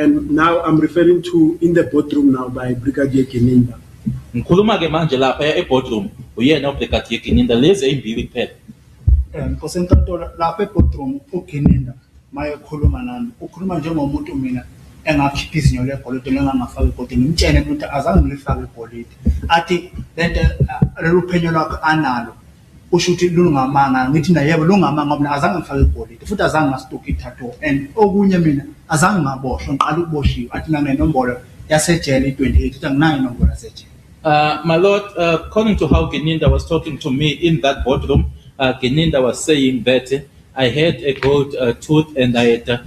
And now I'm referring to in the boardroom now by Brigadier Gininda. Ngikhuluma ke manje lapha e-boardroom uyena uBrigadier Gininda lezi ezimbili kuphela. Nkosi enkantolo lapha e-boardroom uGininda maye khuluma nami ukhuluma njengomuntu mina engakhipha izinyo legolide lengangafaka igolide ngimtshene ukuthi azange ngilifake igolide athi lento lolu phenyo lwakhe analo usho ukuthi lungamanga ngithi na yebo lungamanga ngoba azange ngifake igolide futhi azange ngastoki ithatho and okunye mina azange ngaboshwa ngiqala ukuboshiwe athi nangenombolo yasejele i28 uthi anginayo inombolo yasejele. My lord, according to how Gininda was talking to me in that boardroom, Gininda was saying that I had a gold tooth and I had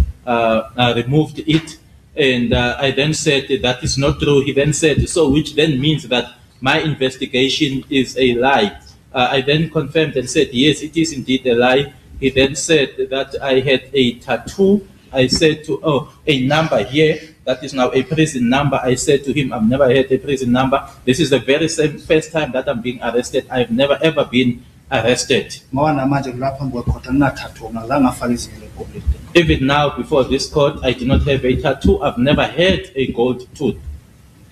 removed it. And I then said that is not true. He then said, so which then means that my investigation is a lie. I then confirmed and said, yes, it is indeed a lie. He then said that I had a tattoo. I said to, a number here. That is now a prison number. I said to him, I've never had a prison number. This is the very same first time that I'm being arrested. I've never ever been arrested. Even now, before this court, I do not have a tattoo. I've never had a gold tooth.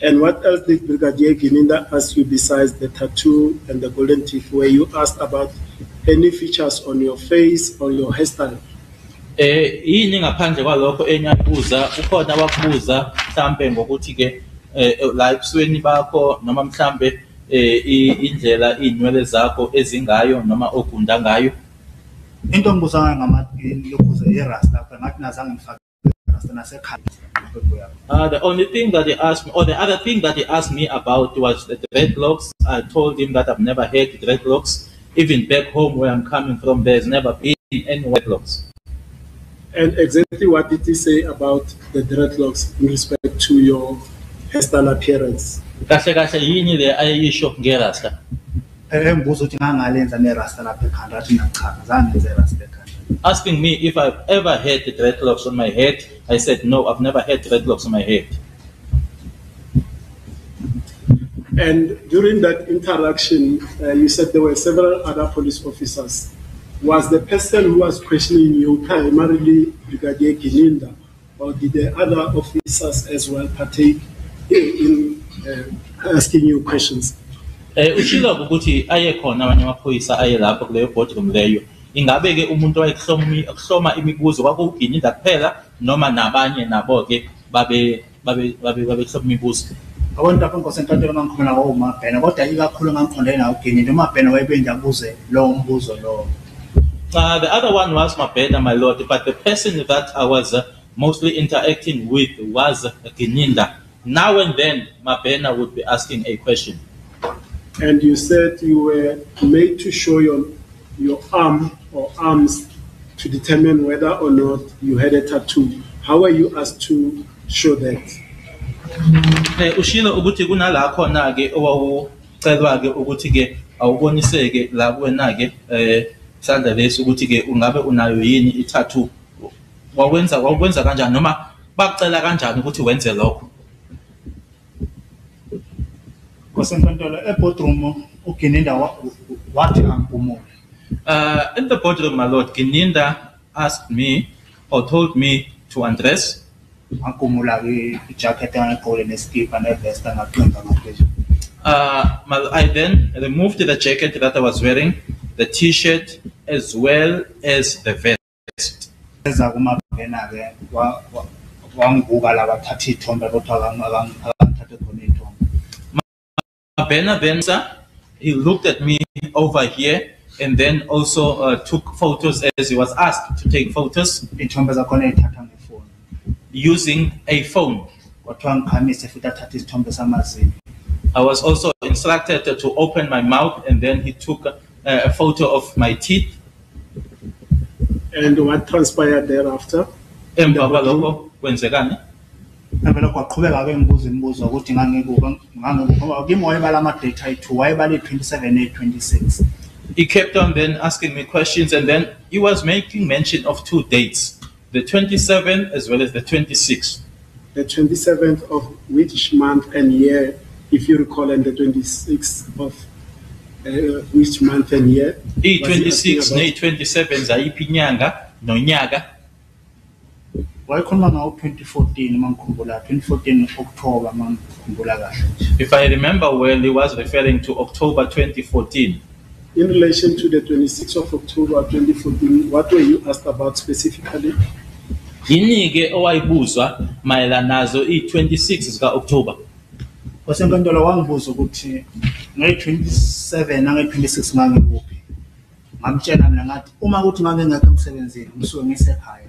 And what else did Brigadier Gininda ask you besides the tattoo and the golden teeth? Were you asked about any features on your face or your hairstyle? Yini ngaphandle kwalokho enyabuza ukhona wakubuza mhlambe ngokuthi ke la ebusweni bakho noma mhlambe indlela inwele zakho ezingayo noma ogunda ngayo. Into engibuza ngamayokuze irasta ngathi nazange ngifake irasta nasekhaya. The only thing that he asked me, or the other thing that he asked me about was the dreadlocks. I told him that I've never had dreadlocks. Even back home where I'm coming from, there's never been any dreadlocks. And exactly what did he say about the dreadlocks in respect to your hairstyle appearance? Kahle kahle yini le ayisho ngerasta? Engibuza ukuthi ngangalenza nerasta lapha ekhanda athi cha zange ngenze rasta ekhanda. Asking me if I've ever had the dreadlocks on my head, I said no, I've never had dreadlocks on my head. And during that interaction, you said there were several other police officers. Was the person who was questioning you primarily Brigadier Gininda, or did the other officers as well partake in asking you questions? Ushilo ukuthi ayekhona abanye amaphoyisa aye lapho kuleyo boardroom leyo. Ingabe ke umuntu wayehloma imibuzo kwakuGininda kuphela noma nabanye nabo ke babe hloma imibuzo? Abantu apha Nkosi enkantolo ngangikhuluma ngawo uMabhena kodwa ikakhulu ngangikhonde nawo uGininda uMabhena wayebenza abuze lo mbuzo lo. The other one was Mabhena, my lord, but the person that I was mostly interacting with was Gininda. Now and then, Mabhena would be asking a question. And you said you were made to show your arm or arms to determine whether or not you had a tattoo. How were you asked to show that? Ushilo ukuthi kunala khona ke owawucelwa ke ukuthi ke awuboniseke la kuwena ke sandla lesi ukuthi ke ungabe unayo yini i-tattoo. Wakwenza kanjani noma bakucela kanjani ukuthi wenze lokho? Nkosi enkantolo e-boardroom uGininda wathi angipumule. In the boardroom, my lord, Gininda asked me or told me to undress. Angipumula i-jacket angigqokile neskipa nevest angaqimba ngaphezulu. I then removed the jacket that I was wearing, the t-shirt, as well as the vest. Mabhena then, sir, he looked at me over here and then also took photos as he was asked to take photos using a phone. I was also instructed to open my mouth and then he took a photo of my teeth. And what transpired thereafter? Ngavela kwaqhubeka ke ngibuza imibuzo ukuthi ngangeke wayebala ama-date ayi-2 wayebala 27/8/26. He kept on then asking me questions and then he was making mention of 2 dates, the 27th as well as the 26th. The 27th of which month and year, if you recall, and the 26th of which month and year? I-26 ne-27 zayiphi inyanga nonyaka. wayekhuluma ngawo 2014 mangikhumbula 2014 October mangikhumbula kahle. If I remember well, he was referring to October 2014. In relation to the 26th of October 2014, what were you asked about specifically? Yini-ke owayibuzwa mayelana nazo i-26 zika October? Wasenkantolo wangibuza ukuthi nge-27 nange-26 ngangikuphi. Ngamtshela mina ngathi uma kuthi ngangengekho emsebenzini ngisuke ngisekhaya.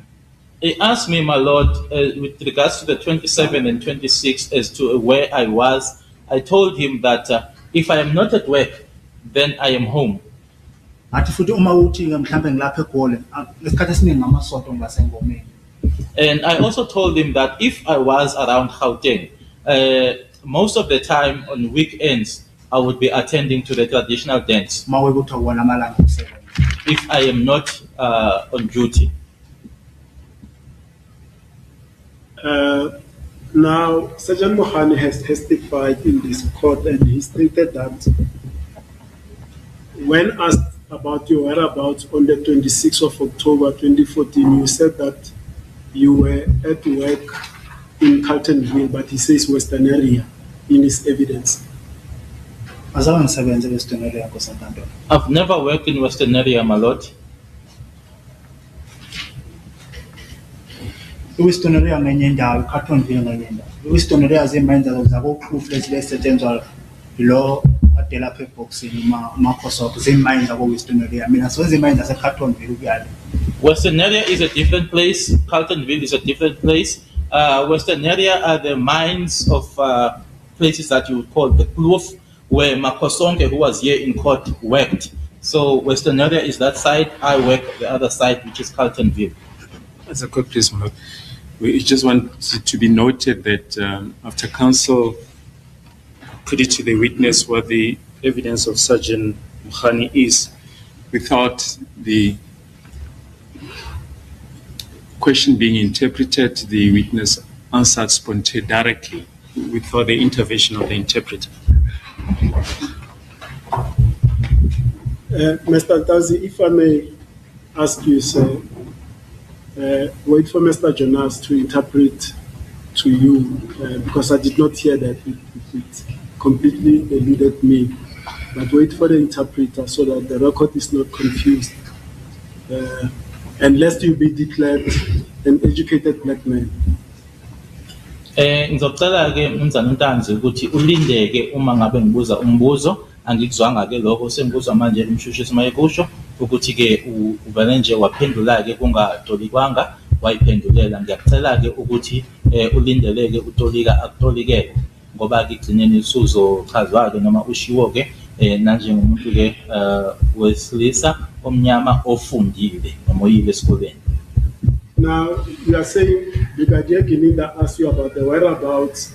He asked me, my Lord, with regards to the 27 and 26 as to where I was. I told him that if I am not at work, then I am home. Ngathi futhi uma uthi mhlambe ngilapha eGoli lesikhathi esiningi ngamasonto ngasengomeni. And I also told him that if I was around Gauteng, most of the time on weekends, I would be attending to the traditional dance Mawekuthi wona amalanga omsebenzi. if I am not on duty. Now, Sergeant Mohani has testified in this court, and he stated that when asked about your whereabouts on the 26th of October 2014, you said that you were at work in Carltonville, but he says Western area in his evidence. Azange ngisebenze Western area nkosantantolo. I've never worked in Western area, my Lord. Western area ngenye indawo, Carltonville ngenye indawo. Western area zimayindawo zakoProof lezisetshenzwa lo adela lapha eboxini Microsoft zimayindawo ko-Western area. Mina siwenza imayindawo zaseCarltonville kuyale. Western area is a different place. Carltonville is a different place. Western area are the mines of places that you would call the Kloof, where Makosonke, who was here in court, worked. So Western area is that side. I work the other side, which is Carltonville. As a court, please, my Lord. We just want it to be noted that after counsel put it to the witness what the evidence of Sergeant Mohani is, without the question being interpreted, the witness answered spontaneously directly without the intervention of the interpreter. Mr. Tazi, if I may ask you, sir, wait for Mr. Jonas to interpret to you, because I did not hear that. It completely eluded me. But wait for the interpreter so that the record is not confused. And lest you be declared an educated black man. Ngizocela ke umnumzana uNtanzi ukuthi ulindeke uma ngabe ngibuza umbuzo angikuzwanga ke lokho sengibuzwa manje umshushisi mayekusho ukuthi ke uvele nje waphendula ke kungatolikwanga wayiphendulela. Ngiyakucela ke ukuthi ulindeleke utolika akutolikele ngoba ke igcineni usuzochazwa ke noma ushiwo ke nanjengomuntu ke wesilisa omnyama ofundile noma oyile esikoleni. Now, you are saying Brigadier Gininda asked you about the whereabouts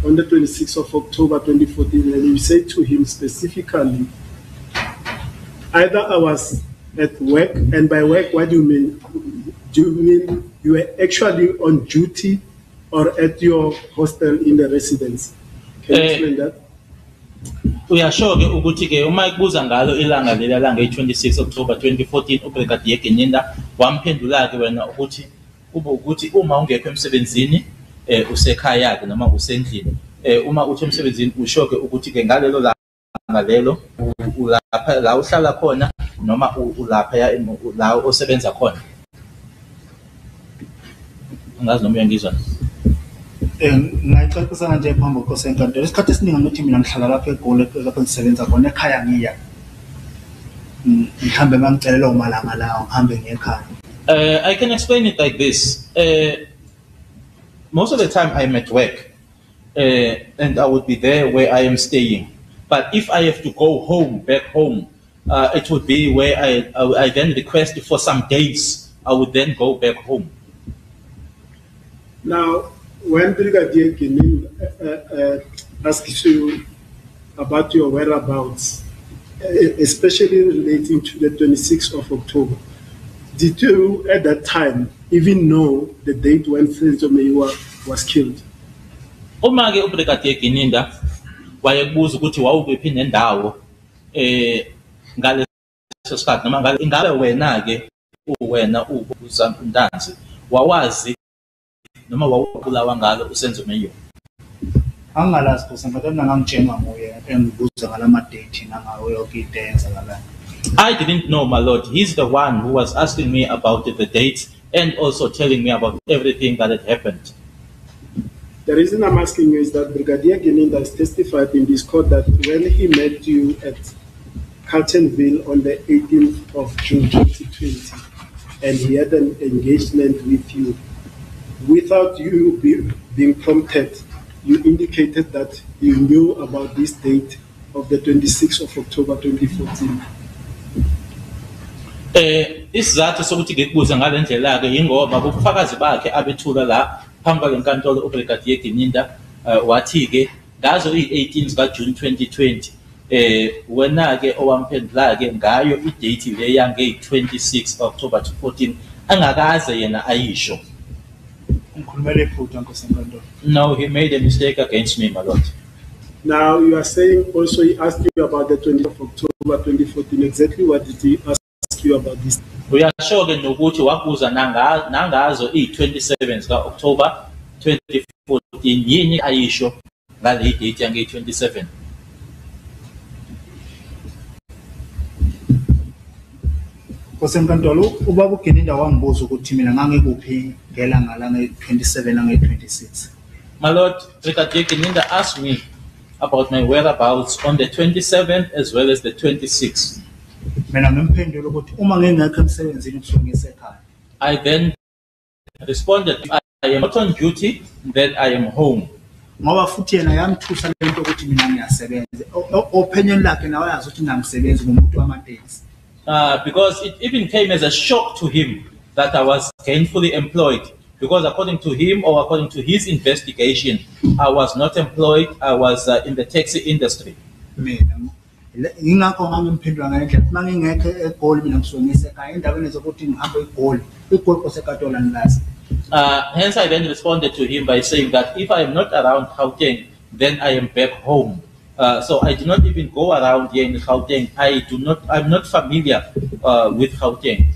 on the 26th of October 2014, and you said to him specifically, either I was at work, and by work, what do you mean? Do you mean you were actually on duty or at your hostel in the residence? Can you explain that? Uyasho ke ukuthi ke uma ikubuza ngalo ilanga lelanga i-26 October 2014 uBrigadier Gininda wamphendula ke wena ukuthi kube ukuthi uma ungekho emsebenzini usekhaya ke noma usendlini uma uthi emsebenzini usho ke ukuthi ke ngalelo langa lelo ulapha la uhlala khona noma ulapha la osebenza khona. Angazi noma uyangizwa. Ngayixoxisana nje phambi kosenkantolo isikhathi esiningi ngithi mina ngihlala lapha eGoli lapho ngisebenza khona ekhaya ngiya ngihambe mangicelela umalanga lawo ngihambe ngekhaya. I can explain it like this. Most of the time I'm at work and I would be there where I am staying. But if I have to go home, back home, it would be where I then request for some days. I would then go back home. Now, when Brigadier Gininda asked you about your whereabouts, especially relating to the 26th of October, did you at that time even know the date when Frenzo Meyiwa was killed? Uma ke uBrigadier Gininda wayekubuza ukuthi wawuphi nendawo ngaleso sikhathi noma ngabe wena ke uwena uZantuntanzi wawazi noma wawubulawa ngalo uSenzo Meyo? Angalazi Nkosi Enkantolo, mina ngangitshengwa nguye engibuza ngalama date nangawo yonke into eyenzakalayo. I didn't know, my lord. He's the one who was asking me about the dates and also telling me about everything that had happened. The reason I'm asking you is that Brigadier Geninda has testified in this court that when he met you at Carltonville on the 18th of June 2020, and he had an engagement with you, without you being prompted, you indicated that you knew about this date of the 26th of October 2014. Isizathu sokuthi ngikubuza ngalendlela ke ingoba ubufakazi bakhe abethula la phambi kwenkantolo uBrigadier Geninda wathi ke ngazo i-18 ka June 2020 wena ke owamphendula ke ngayo i-date le yange 26 October 2014 angakaze yena ayisho. Ngikhulumela iphutha Nkosi Enkantolo. No, he made a mistake against me, my lord. Now you are saying also he asked you about the 20th of October 2014. Exactly what did he ask you about this? Uyasho ke nokuthi wabuza nangazo i-27 ka October 2014 yini ayisho ngale date yange 27. Nkosi Enkantolo, ubaba uGeninda wangibuza ukuthi mina ngangekuphi ngelanga lange 27 lange 26. My lord, Brigadier Geninda asked me about my whereabouts on the 27th as well as the 26th. Mina ngimphendula ukuthi uma ngingekho emsebenzini kusuke ngisekhaya. I then responded, I am not on duty, that I am home. Ngoba futhi yena yamthusa lento ukuthi mina ngiyasebenza. Opinion lakhe nawe yazi ukuthi ngisebenza ngumuntu wamateksi. Because it even came as a shock to him that I was gainfully employed. Because according to him, or according to his investigation, I was not employed, I was in the taxi industry. Mina ngingakho ngamemphendula ngendlela uma ngingekho eGoli mina ngisuke ngisekhaya endaweni zokuthi ngihambe eGoli Nkosi Enkantolo ngilazi. Hence I then responded to him by saying that if I am not around Gauteng, then I am back home. So I do not even go around here in Gauteng. I'm not familiar with Gauteng.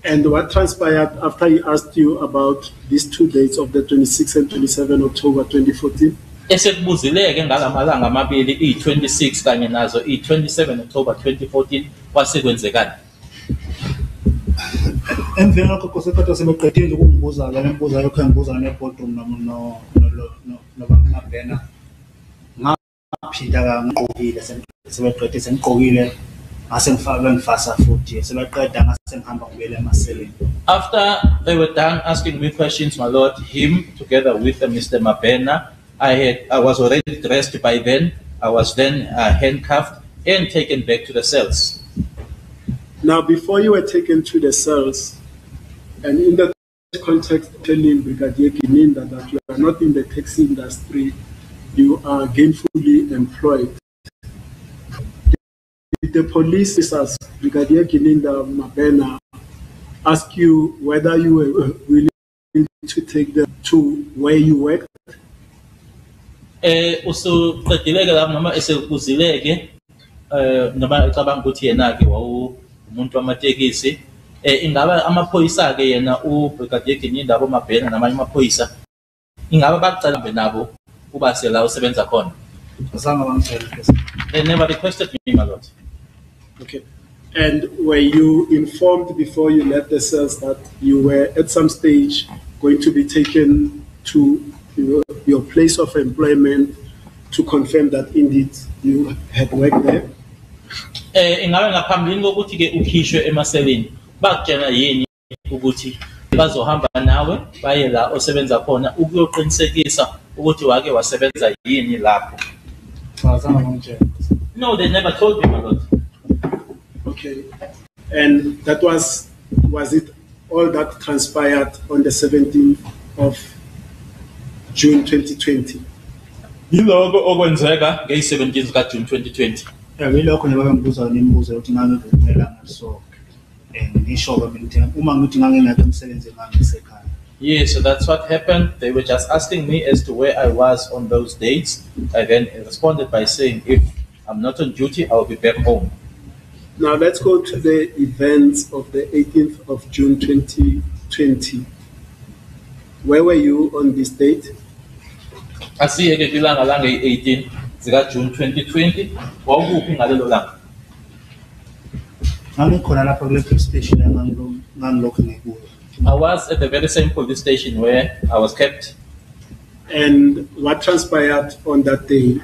And what transpired after he asked you about these two dates of the 26th and 27 October 2014? Esekubuzileke ngalamalanga amabili i-26 kanye nazo i-27 October 2014 kwasekwenzekani? Emveni lokho Nkosi Enkantolo sebeqedile ukungibuza le mbuzo yokho engibuza ne-boardroom noBabena. Ngaphinda ngigqokile sebeqedile sengigqokile ngase ngifasa futhi sebeqeda ngase ngihamba ngibele emaseleni. After they were done asking me questions, my lord, him together with Mr. Mabena, I was already dressed by then. I was then handcuffed and taken back to the cells. Now, before you were taken to the cells, and in that context, telling Brigadier Geninda that you are not in the taxi industry, you are gainfully employed. Did the police officers, Brigadier Geninda Mabena, ask you whether you were willing to take them to where you worked? Usuqedileke lapho noma esekuzileke noma ecabanga ukuthi yena ke umuntu wamatekisi ingaba amaphoyisa ke yena uBrigadier Geninda aboMabena namanye amaphoyisa ingaba bacela mbe nabo ubase la usebenza khona? They never requested me, my lord. Okay. And were you informed before you left the cells that you were at some stage going to be taken to your place of employment to confirm that indeed you had worked there? Ingabe ngaphambilini kokuthi ke ukhishwe emaseleni bakutshela yini ukuthi bazohamba nawe baye la osebenza khona ukuyoqinisekisa ukuthi wake wasebenza yini lapho? No, they never told me, my lord. Okay. And that was it all that transpired on the 17th of June 2020? Yiloko okwenzeka nge-17 ka June 2020. Yilokho nje babengibuza nemibuzo yokuthi ngangivumela ngaso ngisho ke mina uma ngithi ngangengekho emsebenzini ngangisekhaya. Yes, so that's what happened. They were just asking me as to where I was on those dates. I then responded by saying, if I'm not on duty, I'll be back home. Now let's go to the events of the 18th of June 2020. Where were you on this date? Asiyeke ilanga langa 18 zika June 2020 wawuphi ngalelo langa? Ngangikhona lapha kule police station engangilokhu ngikuyo. I was at the very same police station where I was kept. And what transpired on that day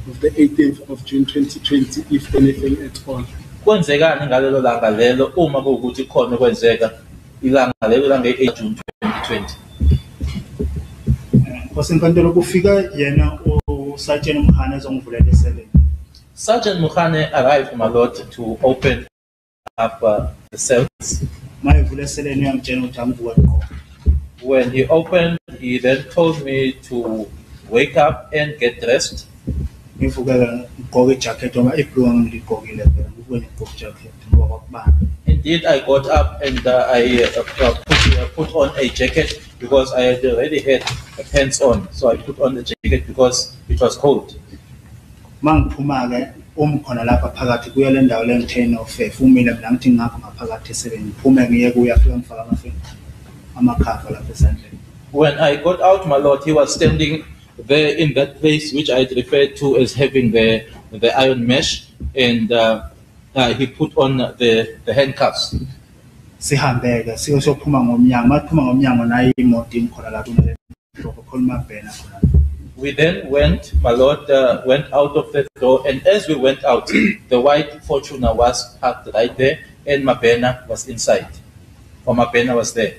of the 18th of June 2020, if anything at all? Kwenzekani ngalelo langa lelo uma kuwukuthi khona kwenzeka ilanga lelo langa 8 June 2020? Kwasenkantolo kufika yena uSergeant Mukhane ezongivulela esele. Sergeant Mukhane arrived, my lord, to open up the cells. Mayevula eseleni uyangitshela ukuthi angivuke qho. When he opened, he then told me to wake up and get dressed. Ngivukela ngigqoke ijacket ngoba iblue ngangigqokile phela ngivuke ngigqoke ijacket ngoba kwakubanda. Indeed, I got up and I put on a jacket because I had already had pants on. So I put on the jacket because it was cold. Mangiphuma ke umkhona lapha phakathi kuya le ndawo lengitheni ofefe umile mina ngithi ngakho ngaphakathi eseleni ngiphume ngiye kuya fika ngifaka amakhava lapha esandleni. When I got out, my lord, he was standing there in that place which I had referred to as having the iron mesh, and he put on the handcuffs. Sihambe ke siyophuma ngomnyango maphuma ngomnyango nayo imoto imkhona lapha kunale khona Mabhena khona. We then went, my lord, went out of the door, and as we went out, the white Fortuner was parked right there, and Mabhena was inside, or Mabhena was there.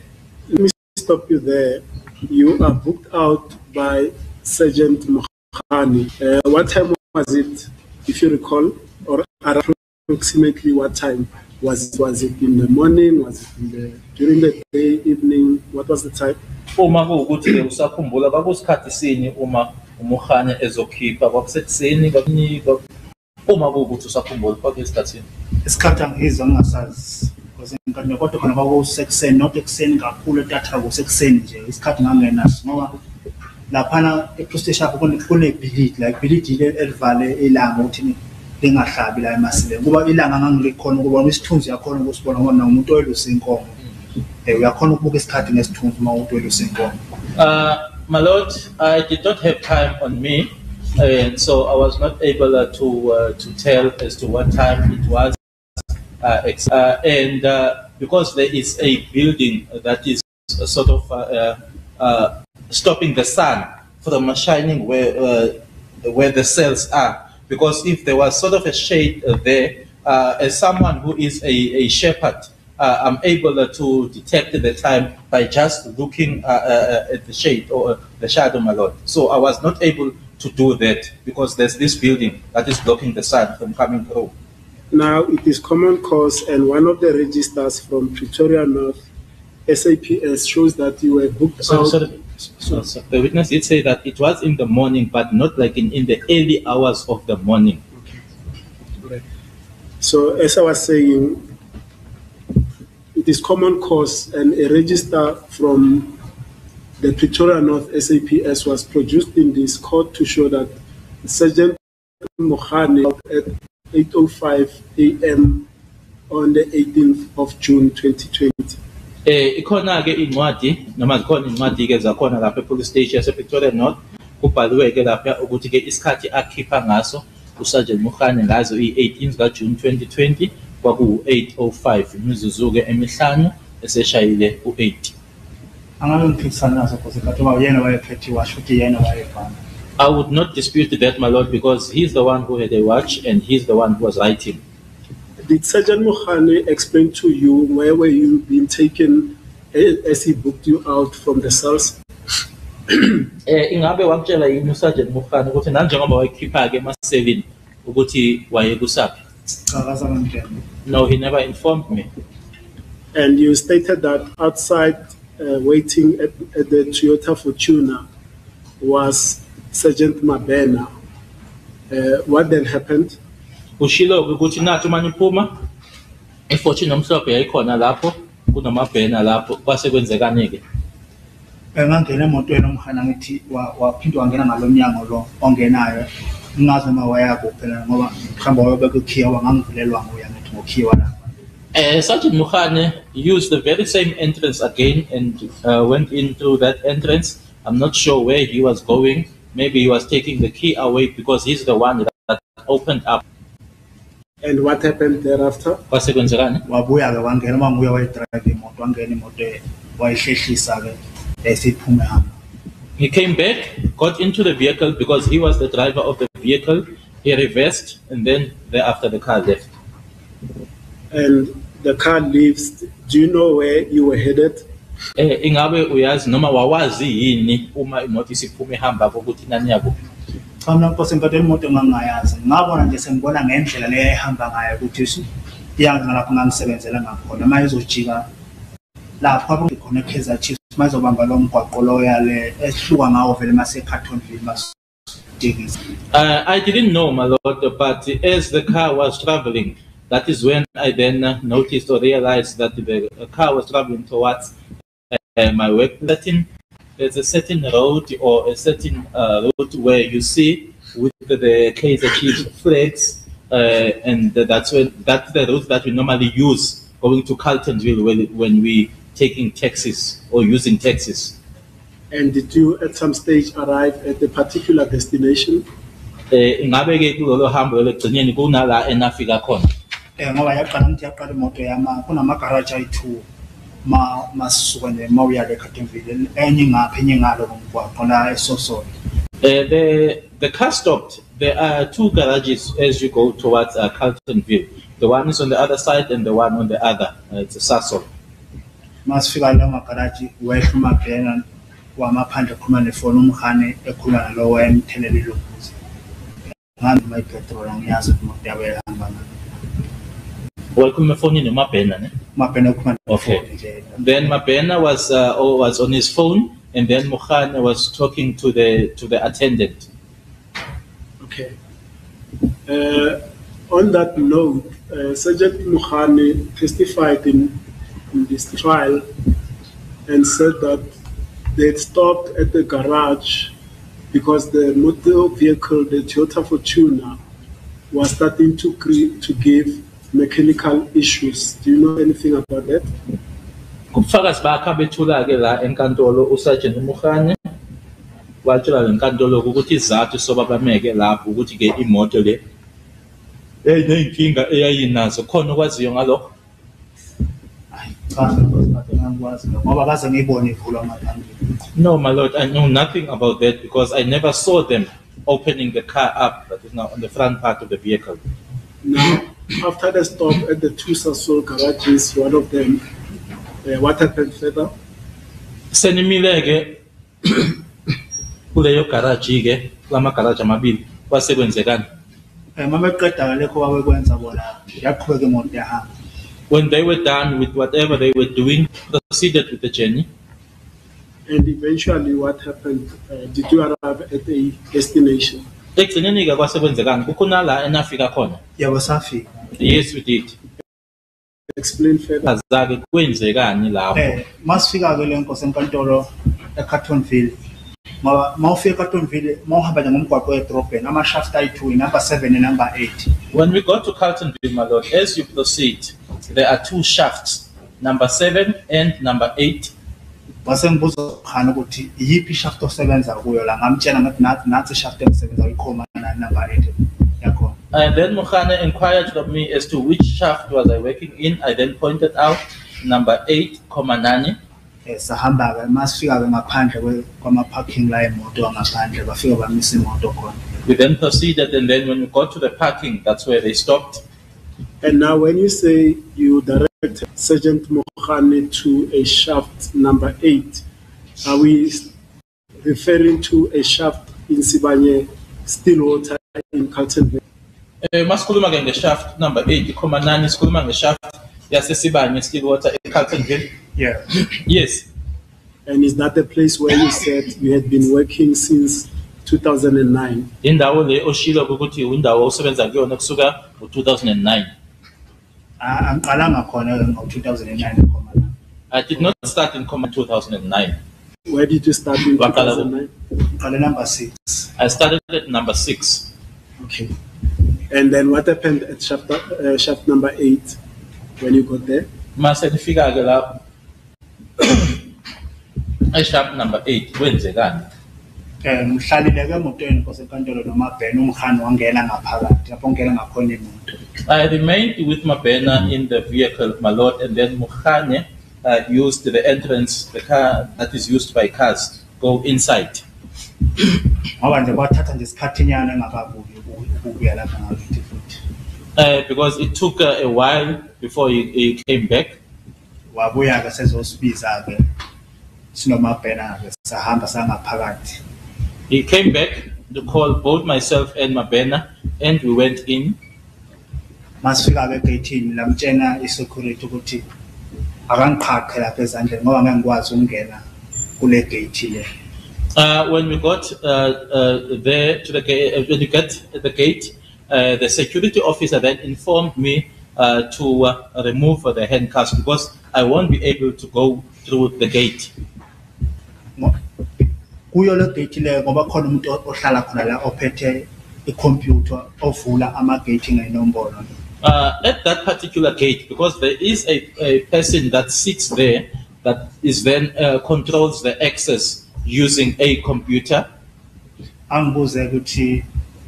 Let me stop you there. You are booked out by Sergeant Mukhane. What time was it, if you recall, or approximately what time? Was it in the morning? Was it during the day, evening? What was the time? Uma kuwukuthi ke usakhumbula kwakusikhathi sini uma uMukhane ezokhipha kwakusekuseni kwakunika uma kuwukuthi usakhumbula kwakuyisikhathini? Isikhathi angizwa ngingasazi because ngikade kodwa khona kwakusekuseni not ekuseni kakhulu etatha kusekuseni nje isikhathi ngangenaso ngoba laphana e-police station kunebhilidi like ibhilidi elivale ilanga ukuthi lingahlabi la emasileni kuba ilanga ngangilikhona ukubona isithunzi yakhona ukusibona ngoba umuntu oyelusa inkomo. My lord, I did not have time on me, and so I was not able to tell as to what time it was. Because there is a building that is sort of stopping the sun from shining where the cells are. Because if there was sort of a shade there, as someone who is a shepherd, I'm able to detect the time by just looking at the shade or the shadow, my lord. So I was not able to do that because there's this building that is blocking the sun from coming through. Now, it is common cause, and one of the registers from Pretoria North, SAPS, shows that you were booked out. So the witness did say that it was in the morning, but not like in the early hours of the morning. Okay. Right. So, as I was saying, it is common cause, and a register from the Pretoria North SAPS was produced in this court to show that Sergeant Mukhane at 8:05 a.m. on the 18th of June 2020. Ikhona ke incwadi noma zikhona incwadi ke zakhona lapha e-police station yase-Pretoria North kubhaliwe ke lapha ukuthi ke isikhathi akhipha ngaso uSergeant Mukhane ngazo i-18 kaJune 2020 kwaku-8:05 imizuzu ke emihlanu eseshayile u-8. Angabe ngiphikisana naso because kathoba yena wayephethe washo ukuthi yena wayebhanga. I would not dispute that, my lord, because he's the one who had a watch and he's the one who was writing. Did Sergeant Mukhane explain to you where were you being taken as he booked you out from the cells? Ingabe wakutshela yini uSergeant Mukhane ukuthi nanjengoba wayikhipha ke ma-7 ukuthi waye kusaphi? No, he never informed me. And you stated that outside waiting at the Toyota Fortuner was Sergeant Mabhena. What then happened? Ushilo ukuthi nathi manje iphuma iFortune omhlophe yayikhona lapho kunoMabhena lapho kwase kwenzekani ke? Ngangena emotweni omhana ngithi waphindwa wangena ngalomnyango lo ongenayo ngazi noma waya kuphela ngoba mhlamba wayebeka ukhiya wangangivulelwa nguya ngithi ngokhiwa lapha. Sergeant Mukhane used the very same entrance again and went into that entrance. I'm not sure where he was going. Maybe he was taking the key away because he's the one that opened up. And what happened thereafter? Kwasekwenzekani? wabuya-ke wangena uma nguye wayidrayiva imoto wangena imoto wayihlehlisa-ke esiphume hamba. He came back, got into the vehicle because he was the driver of the vehicle. He reversed and then thereafter the car left. And the car leaves. Do you know where you were headed? Ingabe uyazi noma wawazi yini uma imoto isiphume ihamba ukuthi nani yabo? Cha mina mpose ngiphathe imoto engangayazi ngabona nje sengibona ngendlela leyo ehamba ngayo ukuthi iyangiza lapho ngangisebenzela ngakhona uma izojika lapho apho khona eKaizer Chiefs uma izobamba lo mgwaqo lo yale esihluka ngawo vele maseCartonville masijikisa. I didn't know, my lord, but as the car was traveling, that is when I then noticed or realized that the car was traveling towards my work. There's a certain road or a certain road where you see with the Kaizer Chiefs flags, and that's the route that we normally use going to Carltonville when we taking taxis or using taxis. And did you at some stage arrive at the particular destination? Ingabe ke kulolo hambo lekugcineni kunala enafika khona. Ngoba yaqala imoto yama kunamagaraji ayi-2 masuka nje mawuya eCartonville enye ngapha enye ngalo ngomgwaqo la eSosolo. The car stopped. There are 2 garages as you go towards Carltonville. The one is on the other side and the one on the other. It's a Sasol. Masifika la magaraji wayekhuluma bhena wamaphandle ekhuluma nefoni uMkhane ekhuluma nalo wayemthelele lokuthi ngani my petrol angiyazi ukuthi imoto yabe ihamba ngani. Welcome phone in Mapena. Mapena ekhuluma Okay. Then Mapena was on his phone, and then Mukhane was talking to the attendant. Okay. On that note, Sergeant Mukhane testified in this trial and said that they had stopped at the garage because the motor vehicle, the Toyota Fortuner, was starting to give mechanical issues. Do you know anything about that? Kubufakazi bakhe bethula ke la enkantolo uSergeant Mukhane watshela lenkantolo ukuthi izathu soba bameke lapho ukuthi ke imoto le eyinkinga eyayinazo khona okwaziyo ngalokho. No, my lord, I know nothing about that because I never saw them opening the car up that is now on the front part of the vehicle. Now, after the stop at the 2 Sasol garages, one of them, what happened further? Senimile ke kuleyo garage ke lama garage amabili kwasekwenzekani. Mabeqeda lekho babekwenza bona yaqhubeka imoto yahamba. When they were done with whatever they were doing, proceeded with the journey. And eventually, what happened? Did you arrive at a destination? Ekugcineni ke kwasekwenzekani kukhona la enafika khona. Yebo safika. Yes, we did. Explain further. Azake kwenzekani lapho. Masifika ke lenkosi enkantolo eCartonville. Mawufika eCartonville, mawuhamba nje ngomgwaqo edrobheni, ama-shaft ayi-2, number 7 and number 8. When we got to Carltonville, my lord, as you proceed, there are 2 shafts, number 7 and number 8. Wase ngibuza uMkhane ukuthi iyiphi ishaft osebenza kuyo la ngamtshela ngathi nathi ishaft engisebenza kuyikhoma na number 8 yakho. And then Mukhane inquired of me as to which shaft was I working in. I then pointed out number 8,9. Sahamba ke masifika ke ngaphandle kwama-parking la emoto ngaphandle bafika bamisa imoto khona. We then proceeded, and then when we got to the parking, that's where they stopped. And now when you say you directed Sergeant Mukhane to a shaft number 8, are we referring to a shaft in Sibanye, Stillwater in Carltonville? Masikhuluma ke nge-shaft number 8,9, sikhuluma nge-shaft yasesibanye Stillwater eCarltonville. Yeah. Yes. And is that the place where you said you had been working since 2009? Indawo le oshilo ukuthi indawo osebenza kuyona kusuka ngo-2009. Angiqalanga khona ngo-2009 eComana. I did not start in Command 2009. Where did you start in 2009? Ngiqale number 6. I started at number 6. Okay. And then what happened at shaft number 8? when you got there? Mase nifika ke lapho eShamp number 8 kwenzekani? Ngihlalile ke emotweni kwasenkantolo noMabhena umkhani wangena ngaphakathi lapho ngena ngakhona imoto. I remained with Mabena in the vehicle, my lord, and then Mukhane used the entrance, the car that is used by cars, go inside. Ngoba nje kwathatha nje isikhathinyana engakabuyi ukubuya lapha ngakithi futhi. Because it took a while before he came back. Wabuya ke sezosibiza ke sinoMabhena ke sahamba sangaphakathi. He came back to call both myself and Mabena, and we went in. Masifika ke gate lamtshena isecurity ukuthi akangiqhaqhe lapha ezandleni ngoba ngeke ngikwazi ukungena kule gate le. When we got there to the gate, when you get at the gate, the security officer then informed me to remove the handcuffs because I won't be able to go through the gate. Kuyo le gate le ngoba khona umuntu ohlala khona la ophethe icomputer ovula ama-gate ngenombolo. At that particular gate, because there is a person that sits there that is then controls the access using a computer. Angibuze ukuthi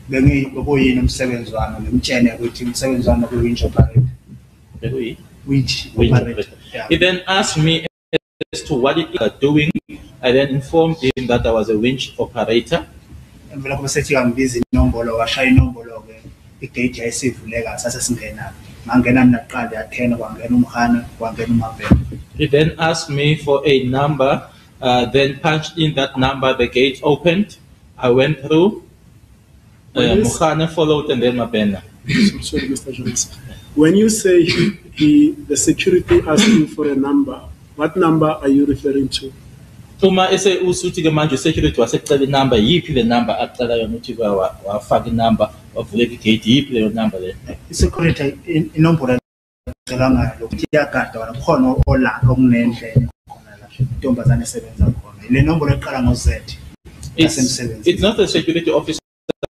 bengiyini umsebenzi wami ngimtshene ukuthi umsebenzi wami ku-winch operator. Winch operator. He then asked me as to what it is doing. I then informed him that I was a winch operator. Emvela kube sethi kangibiza inombolo washaya inombolo ke igate yayisivuleka sase singena ngangena mina kuqala ya 10 kwangena umkhana kwangena uMabhena. He then asked me for a number, then punched in that number, the gate opened, I went through, Mukhane followed, and then Mabena. Sorry, Mr. Jones. When you say the security asked you for a number, what number are you referring to? Uma ese usuthi ke manje security wasecela number, yiphi le number aqala yona uthi wafaka number wavula igate, yiphi leyo number le? Security inombolo ecela ngayo ukuthi iyagada wona khona ola okunendlela khona la intombazane esebenza khona. Le nombolo eqala ngo-Z. It's not the security officer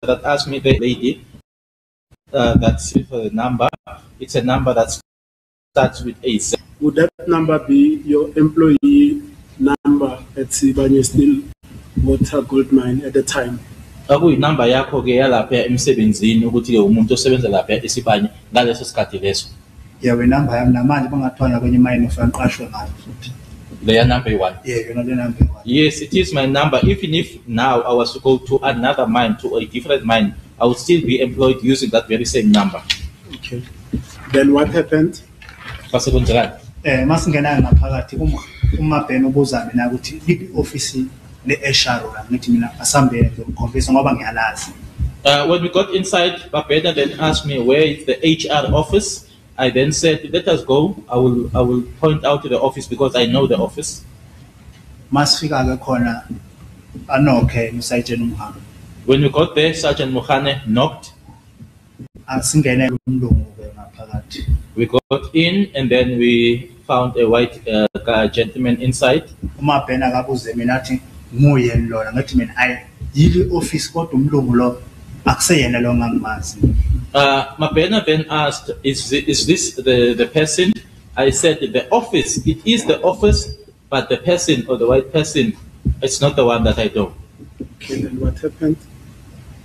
that asked me, the lady that's for the number. It's a number that starts with a Z. Would that number be your employee number at Sibanye Steel Water Gold Mine at the time? Number yakho ke yalapha emsebenzini ukuthi ke umuntu osebenza lapha eSibanye ngaleso sikhathi leso. Yeah, we number yami namanje bangathola kwenye mine ufanqashwe ngayo futhi. Layer number 1. Yeah, you know the number 1. Yes, it is my number. Even if now I was to go to another mine, to a different mine, I would still be employed using that very same number. Okay. Then what happened? Masingena ngaphakathi uMabhena ubuza mina ukuthi liphi office le-HR la ngithi mina asambele ngikhombisa ngoba ngiyalazi. When we got inside, Mabena then asked me where is the HR office. I then said, let us go. I will point out to the office because I know the office. Masifika ke khona anokhe uSergeant Mukhane. When we got there, Sergeant Mukhane knocked. Asingene umlungu ke ngaphakathi. We got in and then we found a white gentleman inside. uMabhena akabuze mina athi nguye lona ngathi mina ayi yili office kodwa umlungu lo akuseyena lo ngangimazi. Mabena then asked, is this the person? I said, the office. It is the office, but the person or the white person, it's not the one that I know. Okay, then what happened?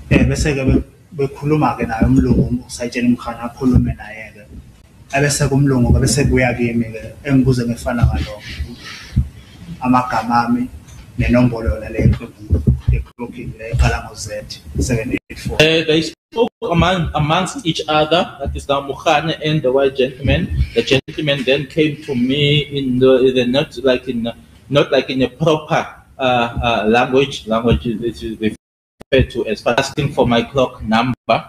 Bese ke bekhuluma ke naye umlungu uSergeant Mukhane akhulume naye ke. Abese kumlungu ke bese kuya kimi ke engibuze ngefana ngalokho. Amagama ami nenombolo le clocking le eqala ngo-Z 784. They spoke amongst each other. That is now Mukhane and the white gentleman. The gentleman then came to me in the not like in a proper language. This is referred to as asking for my clock number.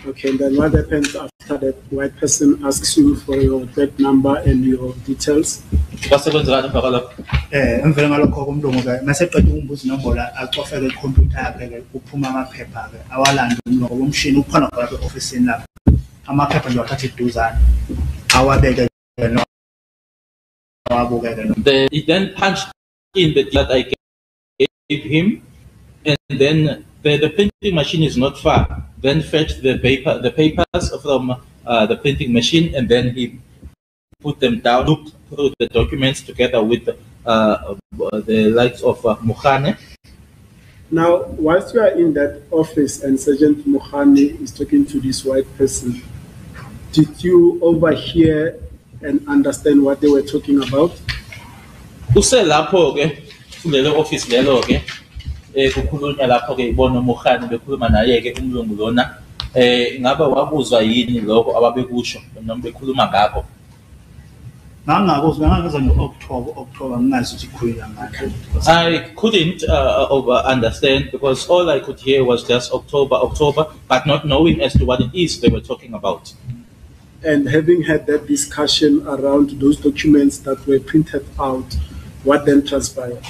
Okay, and then what happens after that white person asks you for your bed number and your details? Emvela ngalokho kumlungu ke maseqeda ukumbuza inombolo acofe ke computer yakhe ke kuphuma amaphepha ke awalanda umlungu bomshini ukhona khona ke officeini lapha amaphepha nje wathatha iduzana awabeke no awabuke ke. He then punched in the that I gave him, and then the printing machine is not far. Then fetched the papers from the printing machine, and then he put them down, looked through the documents together with the likes of Mokgane. Now, whilst you are in that office and Sergeant Mokgane is talking to this white person, did you overhear and understand what they were talking about? Uselapho ke kulelo office lelo ke kukhulunywa lapho ke ibona uMokgane bekhuluma naye ke umlungu lona ngaba wakuzwa yini lokho ababekusho noma bekhuluma ngakho? Ngangakuzwa ngangeza no-October ngingazi ukuthi ikhuluma ngakho. I couldn't understand because all I could hear was just October, but not knowing as to what it is they were talking about. And having had that discussion around those documents that were printed out, what then transpired?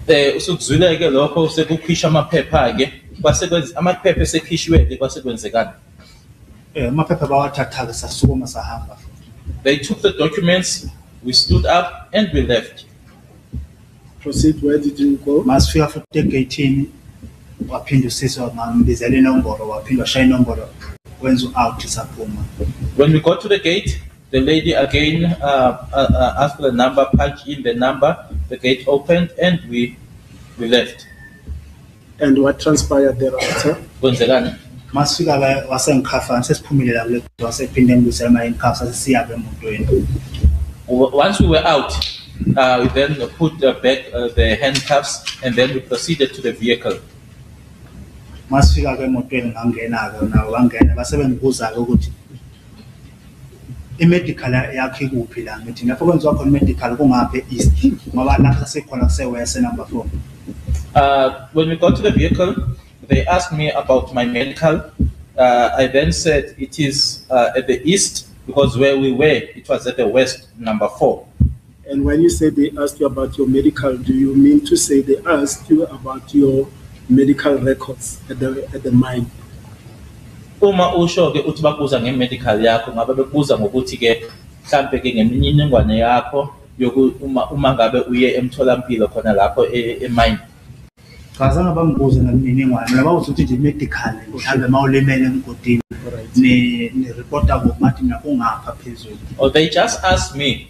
Usukuzwile-ke lokho sekukhishwa amaphepha ke kwasekwenza amaphepha esekhishwe kwasekwenzekani? Amaphepha bawathatha-ke sasukuma sahamba. They took the documents, we stood up and we left. Proceed, where did you go? Masifika futhi egate-ini waphinde usisi wangambizela inombolo waphinde washaya inombolo wenza u-out saphuma. When we got to the gate, the lady again asked for the number, punched in the number, the gate opened and we left. And what transpired thereafter? Kwenzekani? Masifika-ke wasengikhafana sesiphumile la kule gate wasephinde engibuyisela ama-handcuffs asesiyabe emotweni. Once we were out, we then put back the handcuffs and then we proceeded to the vehicle. Masifika-ke emotweni ngangena-ke nawo wangena base bengibuza-ke ukuthi i-medical yakho ikuphi la ngithi lapho kwenziwa khona i-medical kungaphi e-East ngoba lapha sekhona kuse-West number 4. When we got to the vehicle, they asked me about my medical. I then said it is at the East because where we were, it was at the West number 4. And when you say they asked you about your medical, do you mean to say they asked you about your medical records at the mine? Uma usho ke uthi bakuza ngemedical yakho ngabe bekuza ngokuthi ke mhlambe ke ngemininingwane yakho uma ngabe uye emtholampilo khona lapho emine. Kazange bangibuze ngemininingwane labawuthi ukuthi nje medical mhlambe mawulimele emgodini ni reporta ngokuthi nakungapha phezulu. Or they just asked me,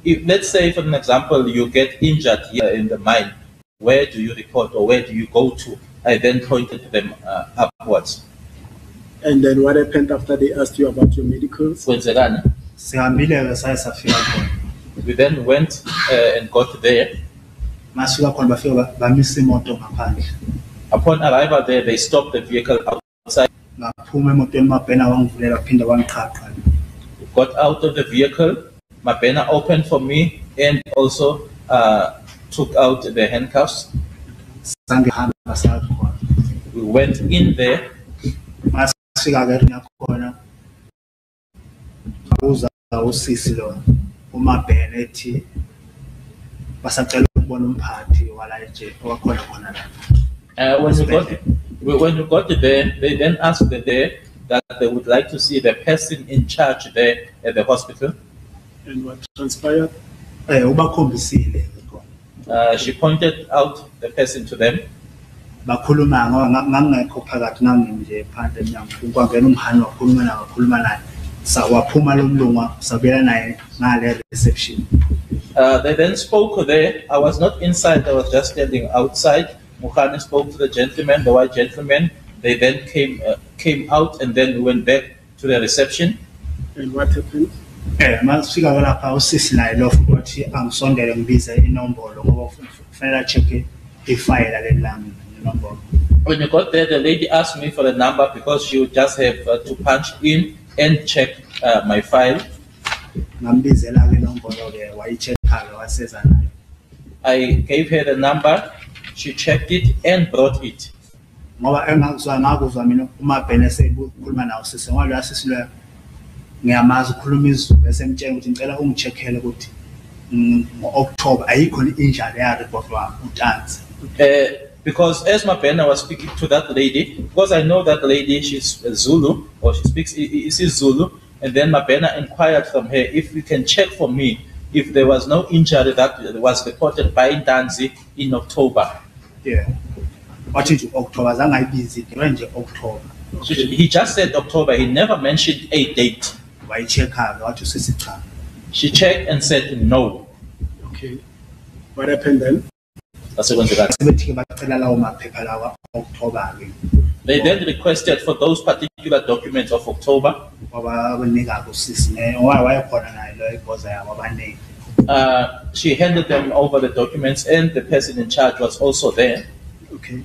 if let's say for an example you get injured here in the mine, where do you report or where do you go to? I then pointed to them upwards. And then what happened after they asked you about your medicals? Kwenzekani? Sihambile-ke saye safika khona. We then went and got there. Masifika khona bafika bamisa imoto ngaphandle. Upon arrival there, they stopped the vehicle outside. Ngaphuma emotweni mabhena wangivulela phinde wangiqhaqha. Got out of the vehicle, Mabena opened for me and also took out the handcuffs. Sangihamba sakhona. We went in there. Masifika-ke khona uza usisi lo uMabhena ethi basacela ukubona umphathi wala eje wakhona khona la. When we got there, they then asked there that they would like to see the person in charge there at the hospital. And what transpired? Ubakhombisile khona. She pointed out the person to them. Bakhuluma ngangekho phakathi nje phandle emnyango kwangena umhani wakhuluma naye waphuma lo mlungu sabela naye ngale reception. They then spoke there. I was not inside, I was just standing outside. Mokgane spoke to the gentleman, the white gentleman. They then came out and then we went back to the reception. And what happened? Masifika lapha usisi naye lo futhi wathi angisondele ngibize inombolo ngoba kufanele check ifile lelami. When we got there, the lady asked me for the number because she would just have to punch in and check my file. I gave her the number, she checked it and brought it. Because as Mabena was speaking to that lady, because I know that lady, she's Zulu, or she speaks Zulu, and then Mabena inquired from her if you can check for me if there was no injury that was reported by Ntanzi in October. Yeah. What is October? I'm busy. October. He just said October. He never mentioned a date. wayicheck-ke wathi usithi cha. She checked and said no. Okay. What happened then? Asekwenzekani? Sebethi-ke bacela lawo maphepha lawa October-ke They then requested for those particular documents of October. wabanika kusisi wayekhona naye lo ibhoza yabo abaningi. She handed them over the documents, and the person in charge was also there. Okay.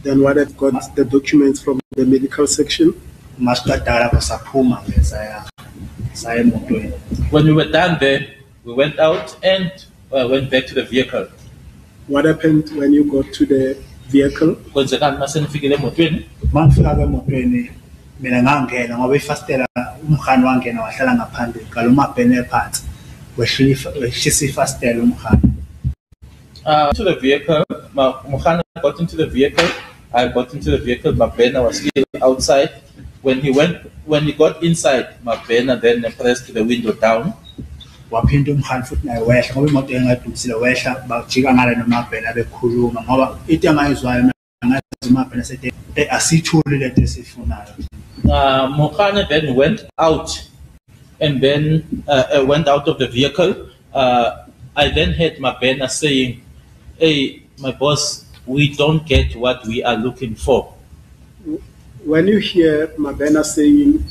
Then what have got the documents from the medical section? Masiqeda lapho saphuma-ke saya emotweni. When we were done there, we went out and went back to the vehicle. What happened when you got to the vehicle? Kwenzekani mase nifikile emotweni? Mangifika-ke emotweni mina ngangena ngoba ifastela umkhani wangena wahlala ngaphandle ngalo mabhene phansi wehlisa ifastela umkhani. To the vehicle, Mukhana got into the vehicle. I got into the vehicle. Mabena was still outside. When he got inside, Mabena then pressed the window down. Waphinda umkhani futhi naye wehla ngoba imoto engadumsile wehla bajika ngale nomabhena bekhuluma ngoba into angayizwayo ngathi umabhena sethi asithuli lento esifunayo. Mukhana then went out and then went out of the vehicle. I then heard Mabena saying, "Hey, my boss, we don't get what we are looking for." When you hear Mabena saying,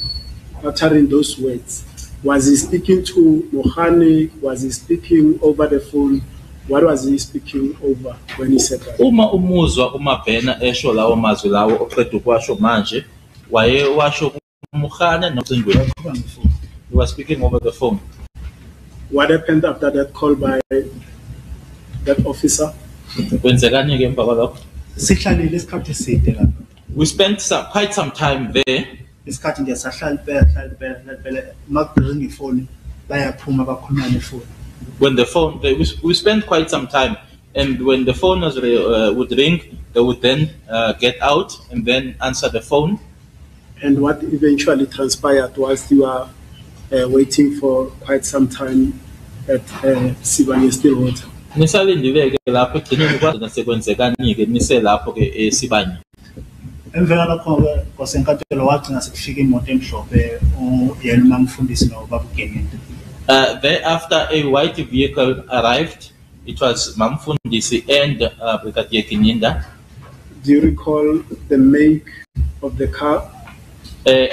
uttering those words, was he speaking to Mohani? Was he speaking over the phone? What was he speaking over when he said that? Uma umuzwa uMabena esho lawo mazwi lawo oqeda ukwasho manje, washo Mukhana nocingweni. He was speaking over the phone. What happened after that call by that officer? Kwenzekani ke emva kwalokho? Sihlalile isikhathi eside lapho. We spent quite some time there. Isikhathi nje sahlala impela makuringa ifoni bayaphuma bakhuluma nefoni. When the phone, we spent quite some time, and when the phone would ring, they would then get out and then answer the phone. And what eventually transpired was you are waiting for quite some time at Sibanye Stillwater. Nisalindile ke lapho egcineni kwaze sekwenzekani ke nise lapho ke eSibanye. Emvela lokho-ke kwasenkantolo wagcina sekufika imoto emhlophe yena umamfundisi nobaba uGeninda. Thereafter, a white vehicle arrived. It was Mamfundisi and Brigadier Kininda. Do you recall the make of the car?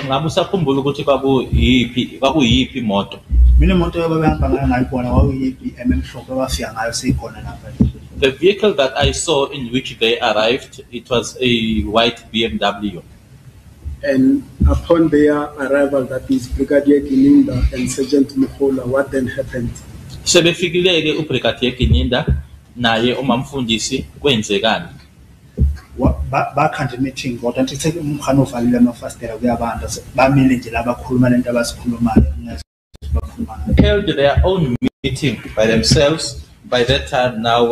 Ngabe usakhumbula ukuthi kwakuyiphi imoto? Mina imoto ababehamba ngayo ngayibona kwakuyi-BM emhlophe abafika ngayo seyikhona lapha. The vehicle that I saw in which they arrived, it was a white BMW. And upon their arrival, that is Brigadier Kininda and Sergeant Mukhola, what then happened? Sebefikile ke uBrigadier Kininda naye uMamfundisi kwenzekani? Bakhanda meeting kodwa nti sekhe umkhana uvalile amafastela kuyabantu bamile nje labakhuluma lento abasikhulumayo held their own meeting by themselves. By that time now,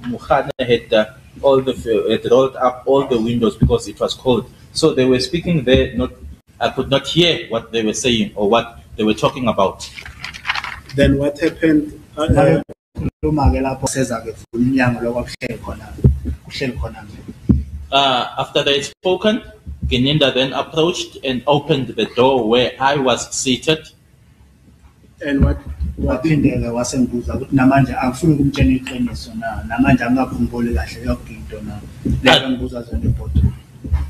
Mukhana had rolled up all the windows because it was cold. So they were speaking there. I could not hear what they were saying or what they were talking about. Then what happened? After they had spoken, Geninda then approached and opened the door where I was seated. And what waphindele wasembuza ukuthi namanje angifuni ukumtshela iqiniso na namanje angakhumbuli kahle yonke into na leyo ngibuza zona ebhodini.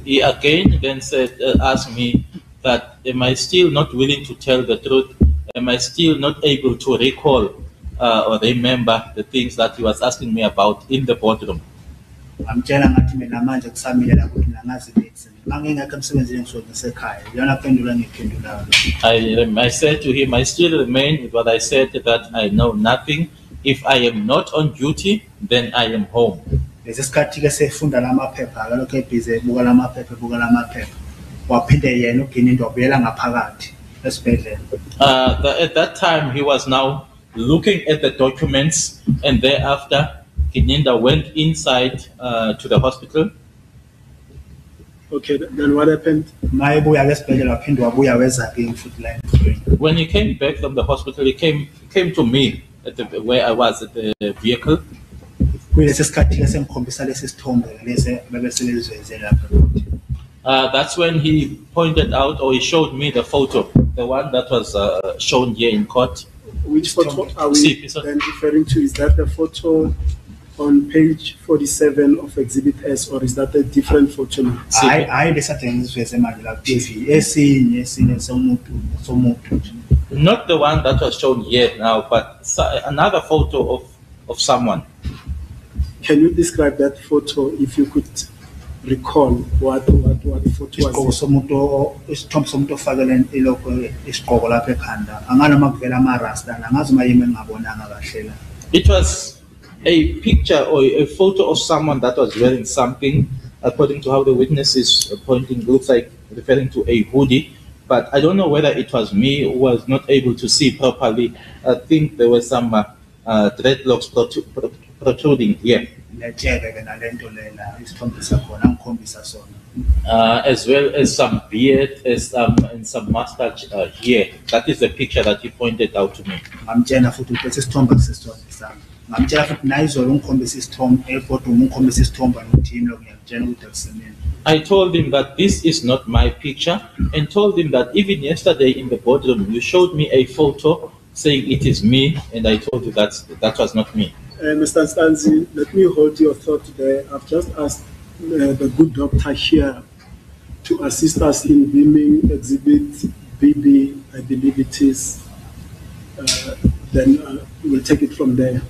He again then said, asked me that am I still not willing to tell the truth? Am I still not able to recall or remember the things that he was asking me about in the boardroom? Amtshela ngathi mina manje kusamile la ukuthi nangazi next mangengakho emsebenzini ngisho ngisekhaya iyona pendula ngiphendulayo. I said to him, I still remain with what I said, that I know nothing. If I am not on duty, then I am home. Lesi sikhathi ke sefunda lamaphepha akaloke ebhize buka lamaphepha waphinde yena uGeninda wabuyela ngaphakathi esibhedlela. At that time he was now looking at the documents, and thereafter Geninda went inside to the hospital. Okay, then what happened? When he came back from the hospital, he came to me at where I was at the vehicle. That's when he pointed out, or he showed me the photo, the one that was shown here in court. Which photo are we See, sir. then referring to? Is that the photo on page 47 of Exhibit S, or is that a different photo now? hayi lesatsenziswa esemanje la TV esinye somuntu Not the one that was shown here now, but another photo of someone. Can you describe that photo if you could recall what the photo isigqoko was? somuntu isithombe somuntu ofakele ilokho isigqoko lapha ekhanda anganoma kuvela amarasta angazi mayimi engabonanga kahle la. It was a picture or a photo of someone that was wearing something, according to how the witness is pointing, looks like referring to a hoodie. But I don't know whether it was me who was not able to see properly. I think there were some dreadlocks protruding here, Letshebe ke nalento lela isithombe sakhona ngikhombisa sona. as well as some beard and some mustache here. That is the picture that he pointed out to me. Ngamtshela futhi ukuthi isithombe kusisithombe sami. Ngamtshela futhi nayizolo ngikhombisa isithombe ebhodini ngikhombisa isithombe nothini lokho ngiyakutshela ukuthi akusimini. I told him that this is not my picture, and told him that even yesterday in the boardroom, you showed me a photo saying it is me, and I told you that was not me. Mr. Stanzi, let me hold your thought there. I've just asked the good doctor here to assist us in beaming Exhibit BB, I believe it is. Then we'll take it from there.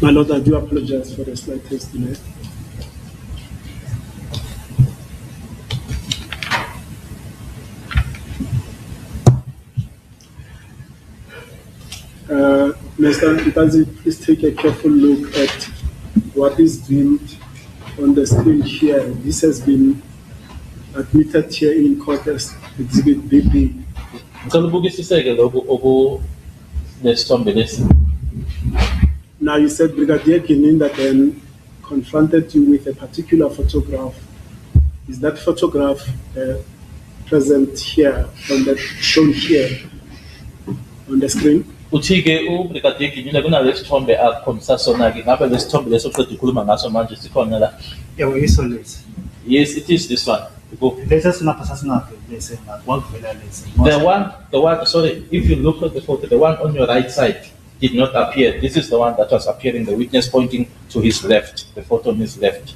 My Lord, I do apologize for the slightest delay. Mr. Ntazi, please take a careful look at what is beamed on the screen here. This has been admitted here in court as Exhibit BB. Now, you said Brigadier Kininda then confronted you with a particular photograph. Is that photograph present here, shown here on the screen? Uthi-ke uBrigadier Ginyila kunalesithombe akhombisa sona-ke ngabe lesithombe leso oqeda ukukhuluma ngaso manje sikhona la. Yebo yiso lesi. Yes, it is this one. Lesi singapha sasingaphi lesi ngakuvela lesi. The one, sorry, if you look at the photo, the one on your right side did not appear. This is the one that was appearing, the witness pointing to his left, the photo on his left.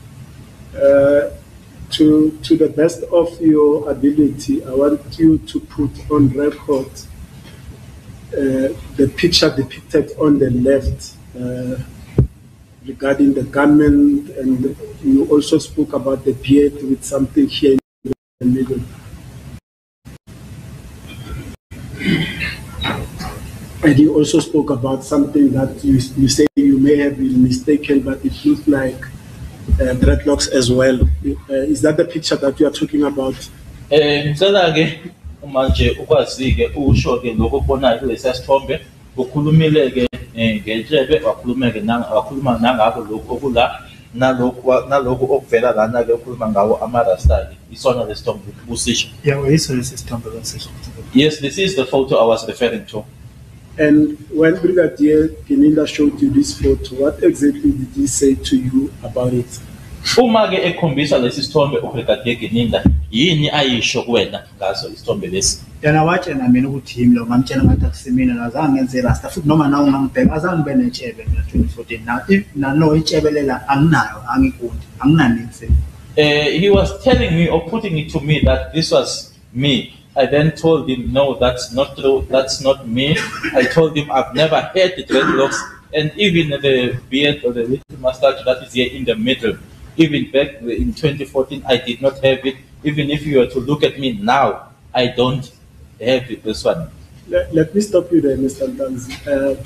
To the best of your ability, I want you to put on record the picture depicted on the left regarding the garment, and you also spoke about the beard with something here in the middle. And you also spoke about something that you say you may have been mistaken, but it looked like dreadlocks as well. Is that the picture that you are talking about? Manje ukwazi-ke usho-ke lokho okubonayo kulesiya sithombe ukhulumile-ke ngetshebe wakhuluma nangako lokhu okula nalokhu okuvela lana-ke ukhuluma ngawo amarasta-ke isona lesithombe busisho. Yebo yiso lesi sithombe lesisho. Yes, this is the photo I was referring to. And when Brigadier Kininda showed you this photo, what exactly did he say to you about it? Uma ke ekhombisa lesi sithombe uBrigadier Gininda yini ayisho kuwena ngaso isithombe lesi? Yena watshena mina ukuthi yimi lo ngamtshela ngathi akusimina azange ngenze rasta futhi noma nawe ngangibheka azange ngibe netshebe mina 2014 na no itshebelela anginayo angikundi anginanisi. He was telling me or putting it to me that this was me. I then told him, no, that's not true. That's not me. I told him I've never had the dreadlocks, and even the beard or the little mustache that is here in the middle. Even back in 2014, I did not have it. Even if you were to look at me now, I don't have it, this one. Let me stop you there, Mr. Ntanzi.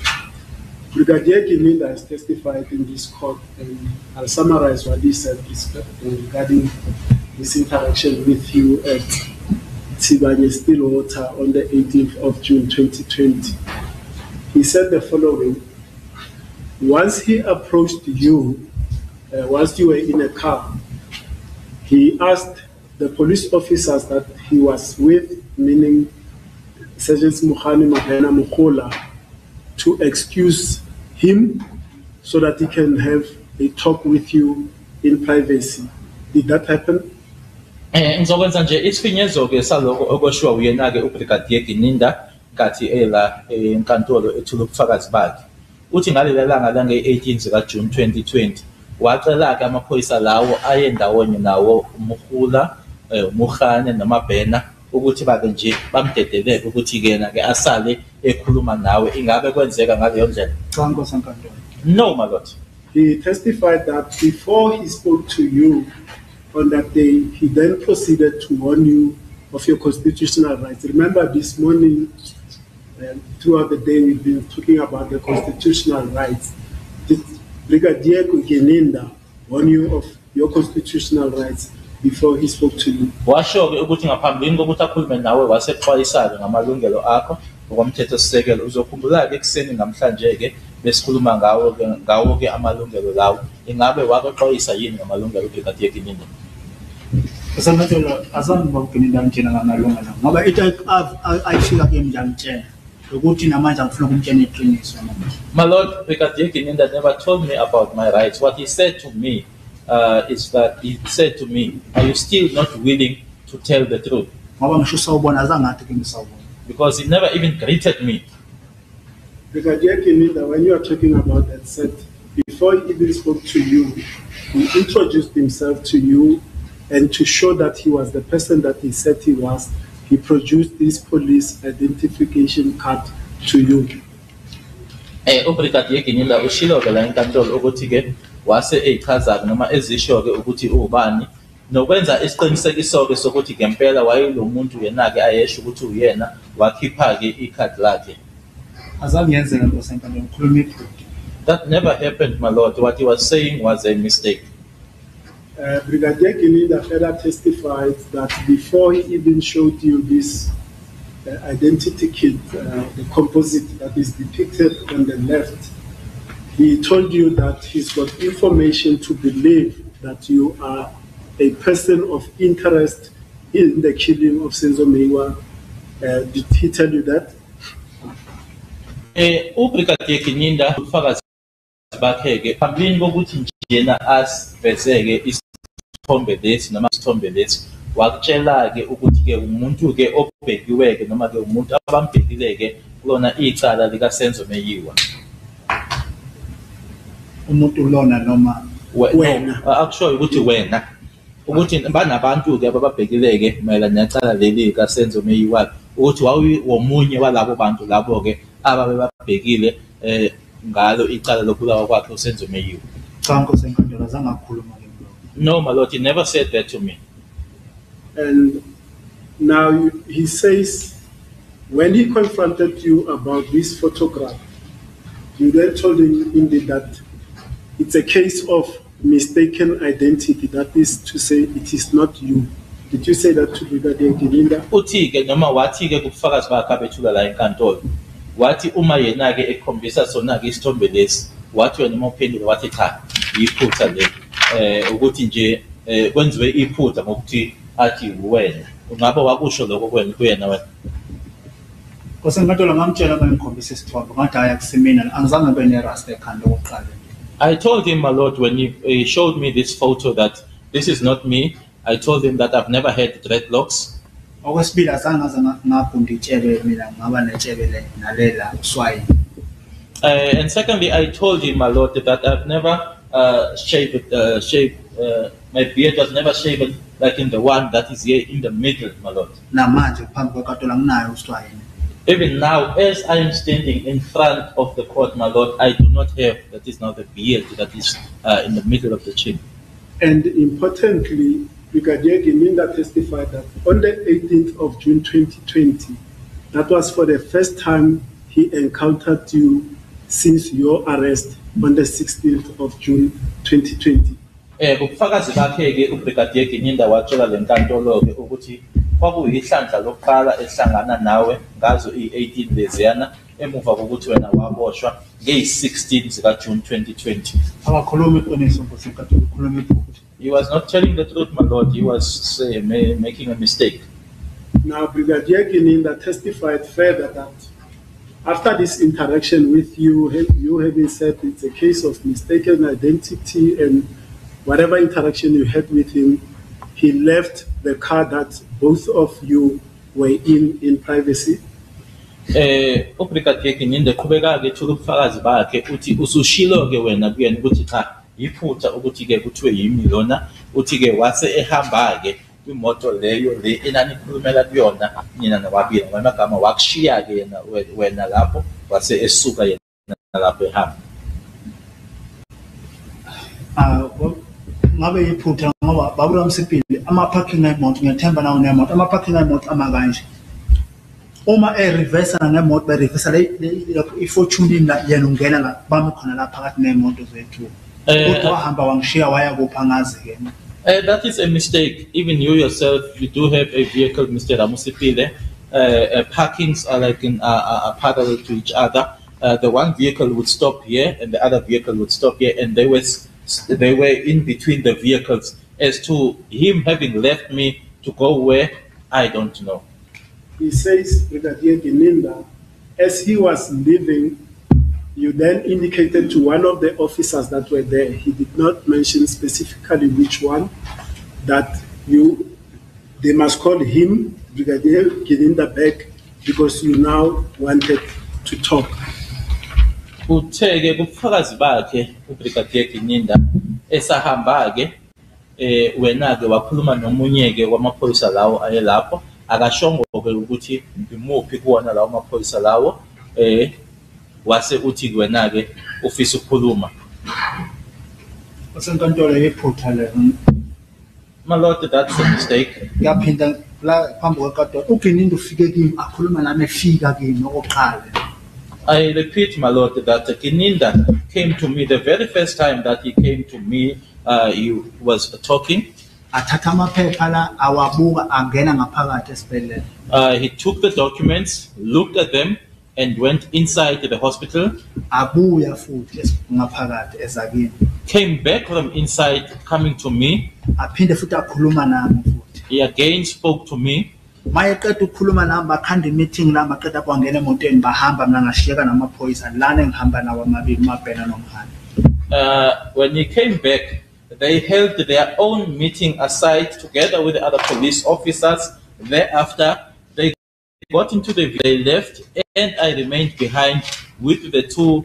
Brigadier Gininda has testified in this court, and I'll summarize what he said regarding this interaction with you at Tibanye Stillwater on the 18th of June 2020. He said the following: once he approached you, whilst you were in a car, he asked the police officers that he was with, meaning Sergeant Mukhani Mabena Mukhola, to excuse him so that he can have a talk with you in privacy. Did that happen? Ngizokwenza nje isifinyezo ke saloko okushiwa uyena ke uBrigadier Gininda kathi ela enkantolo ethula ubufakazi bakhe. Uthi ngalelo langa lange-18 zika June 2020 wacela ke amaphoyisa lawo aye ndawonye nawo uMkhula, uMukhane noMabena ukuthi bake nje bamdedeleke ukuthi kena ke asale ekhuluma nawe. Ingabe kwenzeka ngaleyo ndlela? Cha Nkosi enkantolo. No, my lord. He testified that before he spoke to you on that day, he then proceeded to warn you of your constitutional rights. Remember this morning, throughout the day, we've been talking about the constitutional rights. Did Brigadier Gininda warn you of your constitutional rights before he spoke to you? Washo ke ukuthi ngaphambilini kokuthi akhulume nawe wasexwayisa ngamalungelo akho ngokomthethosisekelo. Uzokhumbula ke ekseni namhlanje ke besikhuluma ngawo ke amalungelo lawo. Ingabe wakuxwayisa yini ngamalungelo uBrigadier Gininda? Enkantolo azange bakuGininda ngitshela ngamalungelo ngoba ithi ayifika ke njani ukuthi namanje angifuna ukumtshela iqiniso. My lord, Brigadier Gininda never told me about my rights. What he said to me is that he said to me, are you still not willing to tell the truth? Ngoba ngisho sawubona azange athi ke ngisawubona. Because he never even greeted me. Brigadier Gininda, when you are talking about that, said before he even spoke to you, he introduced himself to you, and to show that he was the person that he said he was, he produced this police identification card to you. uBrigadier Gininda ushilo ke la enkantolo ukuthi ke wase echaza noma ezisho ke ukuthi ubani nokwenza isiqinisekiso ke sokuthi ngempela wayelomuntu yena ke ayesho ukuthi uyena wakhipha ke icard lakhe. Azange yenzeka Nkosi enkantolo ngikhuluma iphutha. That never happened, my lord. What he was saying was a mistake. Brigadier Gininda further testified that before he even showed you this identity kit, the composite that is depicted on the left, he told you that he's got information to believe that you are a person of interest in the killing of Senzo Meyiwa. Did he tell you that? uBrigadier Gininda ubufakazi bakhe ke phambilini kokuthi njena asivezeke isithombe lesi noma isithombe lesi wakutshela ke ukuthi ke umuntu ke obhekiwe ke noma ke umuntu abambhekile ke kulona icala lika Senzo Meyiwa. Umuntu lona noma wena akusho ukuthi wena ukuthi banabantu ke ababhekile ke mayelana necala leli ka Senzo Meyiwa ukuthi wawomunye walabo bantu labo ke ababe babhekile ngalo icala lokubulawa kwakhe uSenzo Meyiwa. Cha Nkosi enkantolo azange akhuluma ke lo. No, my lord, he never said that to me. And now he says, when he confronted you about this photograph, you then told him indeed that it's a case of mistaken identity. That is to say, it is not you. Did you say that to Brigadier Gininda? Uthi ke noma wathi ke kubufakazi bakhe abethula la enkantolo. Wathi uma yena ke ekhombisa sona ke isithombe lesi, wathi wena uma uphendula wathi cha, iphutha le. Ukuthi nje kwenziwe iphutha ngokuthi athi wena. Ungabe wakusho lokho kuyena wena? Nkosi enkantolo ngamtshela uma ngikhombisa isithombe ngathi hayi akusimina angizange ngibe nerasta ekhanda okokuqala. I told him, my lord, when he showed me this photo that this is not me. I told him that I've never had dreadlocks. Okwesibili azange ngaze ngafunda itshebe mina ngaba netshebe nalela uswayi. And secondly, I told him, my lord, that I've never shaved, my beard was never shaved like in the one that is here in the middle, my lord. Namanje phambi kwekatolo anginayo uswayi. Even now, as I am standing in front of the court, my lord, I do not have, that is now the beard that is in the middle of the chin. And importantly, Brigadier Gininda testified that on the 18th of June 2020, that was for the first time he encountered you since your arrest on the 16th of June 2020. Ubufakazi bakhe-ke uBrigadier Gininda watshela le nkantolo-ke ukuthi kwakuyihlandla lokuqala ehlangana nawe ngazo i-18 leziyana emuva kokuthi wena waboshwa ngeyi-16 zikaJune 2020. Akakhuluma iqiniso Nkosi enkantolo, ukhuluma iphutha. He was not telling the truth, my lord. He was making a mistake. Now, Brigadier Gininda testified further that after this interaction with you, you having said it's a case of mistaken identity and whatever interaction you had with him, he left the car that both of you were in privacy. uBrigadier Gininda qhubeka-ke ethula ubufakazi bakhe uthi usushilo-ke wena kuyena ukuthi cha yiphutha ukuthi-ke kuthiwe yimi lona uthi-ke wase ehamba-ke kwimoto leyo le enanikhulumela kuyona nina nababili ngamagama wakushiya-ke yena wena lapho wase esuka yena lapho ehamba. Ngabe yiphutha ngoba babula Msipili ama-parking emoto ngiyathemba nawo nemoto ama-parking emoto amakanje. Uma reverse ngemoto bereverse ifortune yena ungena bami khona la phakathi nemoto zethu. Kodwa wahamba wangishiya waya kupha ngazi ke. That is a mistake. Even you yourself, you do have a vehicle, Mr. Ramusipile. Parkings are like are parallel to each other. The one vehicle would stop here, and the other vehicle would stop here, and they were in between the vehicles. As to him having left me to go where, I don't know. He says, Brigadier Gininda, as he was leaving, you then indicated to one of the officers that were there, he did not mention specifically which one, that they must call him, Brigadier Gininda, back because you now wanted to talk. Uthe-ke kubufakazi bakhe uBrigadier Gininda esahamba-ke wena-ke wakhuluma nomunye-ke wamaphoyisa lawo ayelapho akashongo-ke ukuthi ngimuphi kuwona lawo maphoyisa lawo wase uthi wena-ke ufisa ukukhuluma. Usenkantolo yephutha le. My lord, that's a mistake. Ngiyaphinda la phambi kwekatolo uGininda ufike kimi akhuluma nami efika kimi okoqala. I repeat, my lord, that Gininda came to me the very first time that he came to me. He was talking. Athatha amaphepha la awabuka angena ngaphakathi esibhedlela. He took the documents, looked at them, and went inside the hospital. Abuya futhi ngaphakathi ezakini. Came back from inside, coming to me. Aphinde futhi akhuluma nami futhi. He again spoke to me. Mayeqeda ukukhuluma nami bakhanda meeting la maqeda kwangena emotweni bahamba mina ngashiyeka namaphoyisa lana engihamba nawo amabili uMabhena noMhani. When he came back, they held their own meeting aside together with the other police officers. Thereafter, they got into the vehicle, they left, and I remained behind with the two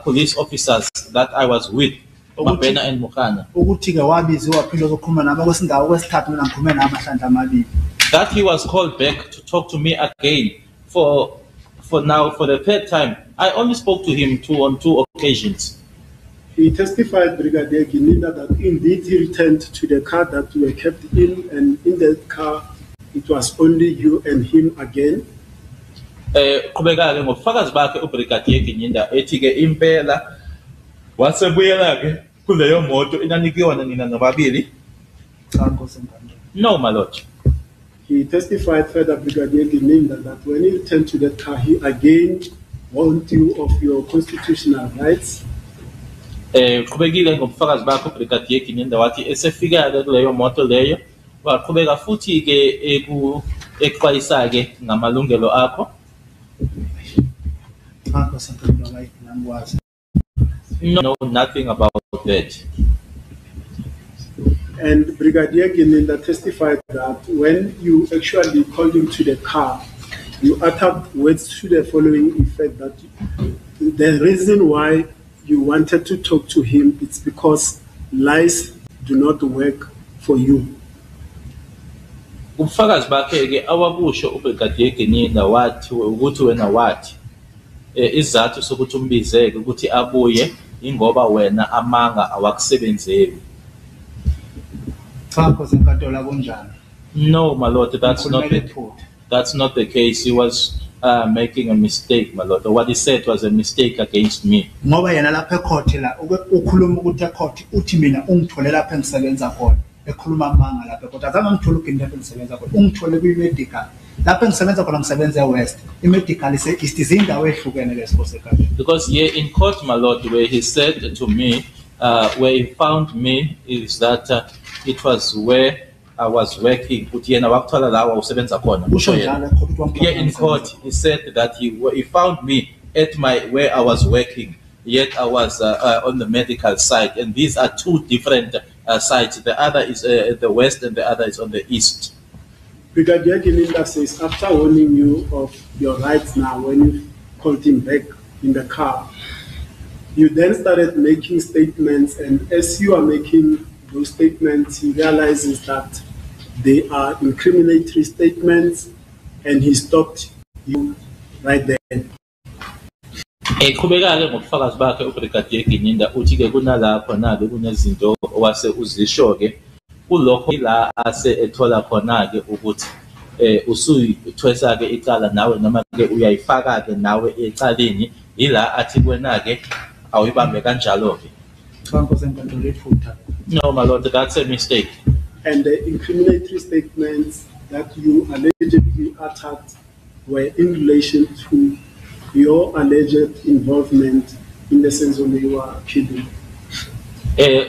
police officers that I was with, Mabhena and Mukhana. Ukuthi ke wabiziwa phinde ukukhuluma nami kwesindawo kwesithathu mina ngikhulume nami amahlandla amabili. That he was called back to talk to me again for the third time. I only spoke to him on two occasions. He testified, Brigadier Gininda, that indeed he returned to the car that you were kept in, and in that car it was only you and him again. Qhubeka-ke ngobufakazi bakhe uBrigadier Gininda ethi-ke impela wasebuyela-ke kuleyo moto inanikiyona nina nababili. No, my lord. He testified further, Brigadier Gininda, that when he returned to that car, he again warned you of your constitutional rights. Qhubekile ngobufakazi bakhe uBrigadier Gininda wathi esefika-ke kuleyo moto leyo waqhubeka futhi-ke exwayisa-ke ngamalungelo akho. No, nothing about that. And Brigadier Gininda testified that when you actually called him to the car, you uttered words to the following effect: that the reason why you wanted to talk to him is because lies do not work for you. Ubufakazi bakhe ke awabusho uBrigadier Gininda wathi ukuthi wena wathi izathu sokuthi umbizeke ukuthi abuye ingoba wena amanga awakusebenzeli. No, my lord, that's not the case. He was making a mistake, my lord. What he said was a mistake against me. Ngoba yena lapha ecourt la ukhuluma ukuthi ecourt uthi mina ungithole lapha engisebenza khona ekhuluma amanga lapha kodwa azange ngithole ukuthi lapha engisebenza khona ungithole kwi-medical lapha engisebenza khona ngisebenza e-West i-medical izindawo ehlukene lesikhosekade. Because here in court, my lord, where he said to me, where he found me is that it was where I was working. Here in court, he said that he found me at where I was working, yet I was on the medical side, and these are two different sites. The other is the west, and the other is on the east. Brigadier Gininda says, after warning you of your rights now, when you called him back in the car, you then started making statements, and as you are making those statements, he realizes that they are incriminatory statements, and he stopped you right there. Eqhubeka-ke ngobufakazi bakhe uBrigadier Gininda uthi ke kunalapho na-ke kunezinto owase uzisho-ke kulokho la ase ethola khona-ke ukuthi usuyithwesa-ke icala nawe noma-ke uyayifaka-ke nawe ecaleni ila athi kwena-ke awuyibambe kanjalo-ke. No, my lord, that's a mistake. And the incriminatory statements that you allegedly uttered were in relation to your alleged involvement in the Senzomiwa killing.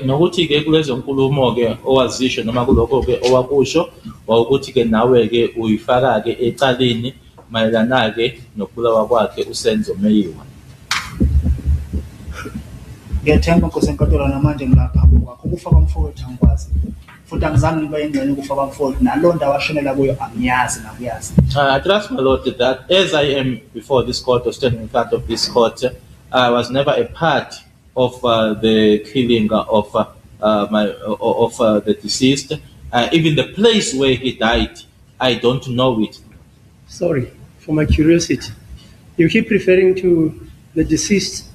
Nokuthi-ke kulezo nkulumo-ke owazisho noma kulokho-ke owakusho wawukuthi-ke nawe-ke uyifaka-ke ecaleni mayelana-ke nokubulawa kwakhe uSenzomiwa. Ngiyathemba Nkosi enkantolo namanje ngilapha kwakho ukufaka umfowethu angikwazi futhi angizange ngibe yingxenye ukufaka umfowethu nalo ndawo ashonela kuyo angiyazi nakuyazi. I trust my lord that as I am before this court or standing in front of this court, I was never a part of the killing of the deceased. Even the place where he died, I don't know it. Sorry, for my curiosity, you keep referring to the deceased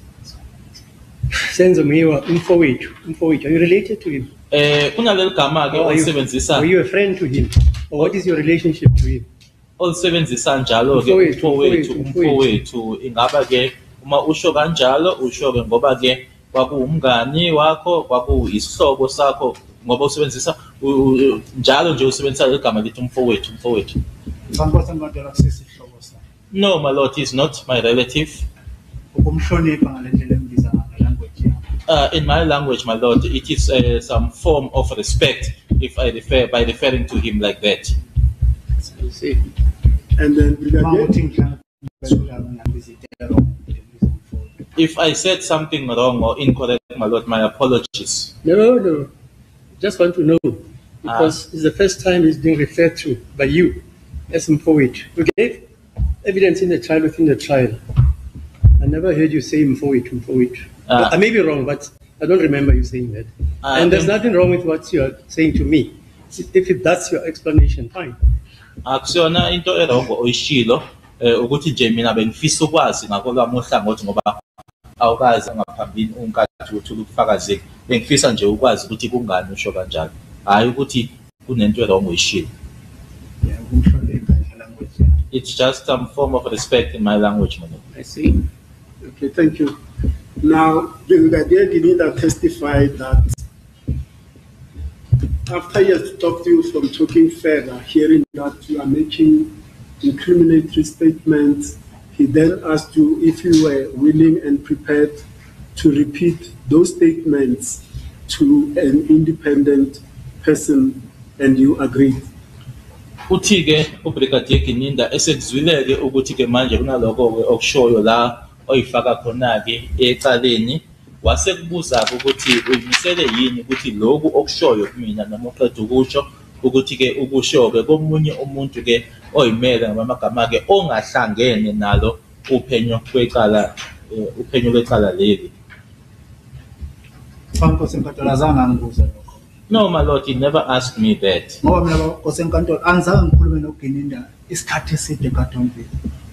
Senzomiwa Mfowethu. Are you related to him? Were you a friend to him? Or what is your relationship to him? Olisebenzisa njalo-ke umfowethu ingaba-ke uma usho kanjalo usho-ke ngoba-ke kwakuwumngani wakho kwakuyisihlobo sakho ngoba usebenzisa njalo nje usebenzisa igama lithi umfowethu. No, my lord, he is not my relative. In my language, my lord, it is some form of respect if I by referring to him like that. I see. And then if I said something wrong or incorrect, my lord, my apologies. No. Just want to know, because it's the first time he's being referred to by you as Mfowethu. You gave evidence in the trial within the trial. I never heard you say Mfowethu. I may be wrong, but I don't remember you saying that. And there's nothing wrong with what you are saying to me. If that's your explanation, fine. Akusiyona into erongo oyishilo ukuthi nje mina bengifisa ukwazi ngakho lwami uhlangothi ngoba awukazi ngaphambili unkathi uthula ukufakazeka. Bengifisa nje ukwazi ukuthi kungani usho kanjalo. Hayi ukuthi kunento erongo oyishilo. It's just some form of respect in my language, man. I see. Okay, thank you. Now, Brigadier Gininda testified that after he has stopped you from talking further, hearing that you are making incriminatory statements, he then asked you if you were willing and prepared to repeat those statements to an independent person, and you agreed. Uthi-ke uBrigadier Gininda esekuzwile-ke ukuthi-ke manje kunalokho-ke okushoyo la oyifaka khona-ke ecaleni wasekubuza-ke ukuthi uyimisele yini ukuthi lokhu okushoyo kumina noma uqeda ukusho ukuthi-ke ukusho-ke komunye umuntu-ke oyimele ngamagama-ke ongahlangene nalo uphenyo lwecala leli. Nkosi enkantolo azange angibuze lokho. No, my lord, he never asked me that. Ngoba mina Nkosi enkantolo angizange ngikhulume noGininda isikhathi eside eCarltonville.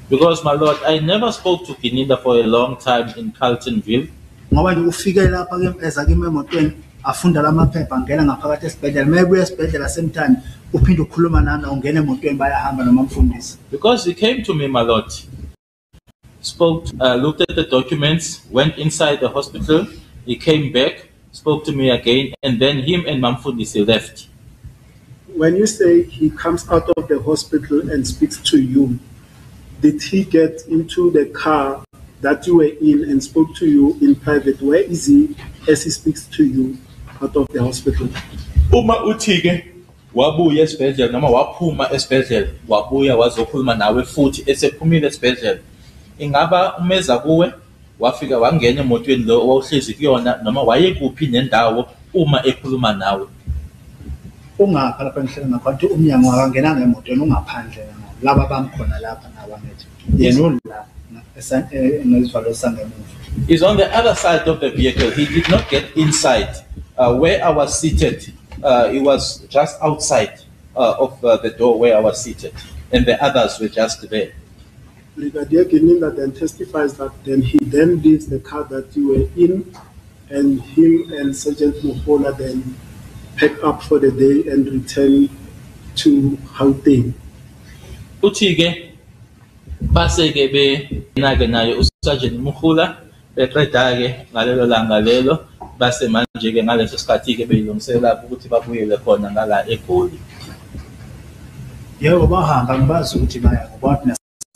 Because, my lord, I never spoke to Gininda for a long time in Carltonville. Ngoba nje ufike lapha ke eza kimi emotweni afunda lamaphepha angena ngaphakathi esibhedlela mayebuya esibhedlela same time uphinde ukhuluma nami ungena emotweni bayahamba noma mfundisi. Because he came to me, my lord, spoke, looked at the documents, went inside the hospital, he came back, spoke to me again, and then him and Mamfundisi left. When you say he comes out of the hospital and speaks to you, did he get into the car that you were in and spoke to you in private? Where is he as he speaks to you out of the hospital? Uma uthike wabuya esibhedlela noma waphuma esibhedlela wabuya wazokhuluma nawe futhi esephumile esibhedlela, ingaba umeza kuwe wafika wangena emotweni lo owawuhlezi kuyona noma wayekuphi nendawo uma ekhuluma nawe? Ungapha lapha enhlelweni ngakho athi umnyango akangena ngemotweni ungaphandle laba bamkhona lapha nabanethu yena ula nesivalo sangemuva. He's on the other side of the vehicle. He did not get inside where I was seated. He was just outside of the door where I was seated, and the others were just there. Brigadier Gininda then testifies that then he then leaves the car that you were in, and him and Sergeant Muhola then pack up for the day and return to Gauteng. Uthi-ke base-ke benake naye uSergeant Mukhula beqeda-ke ngalelo langa lelo base manje-ke ngaleso sikhathi-ke beyilungiselela ukuthi babuyele khona ngala eGoli. Yebo bahamba ngibazi ukuthi baya ngoba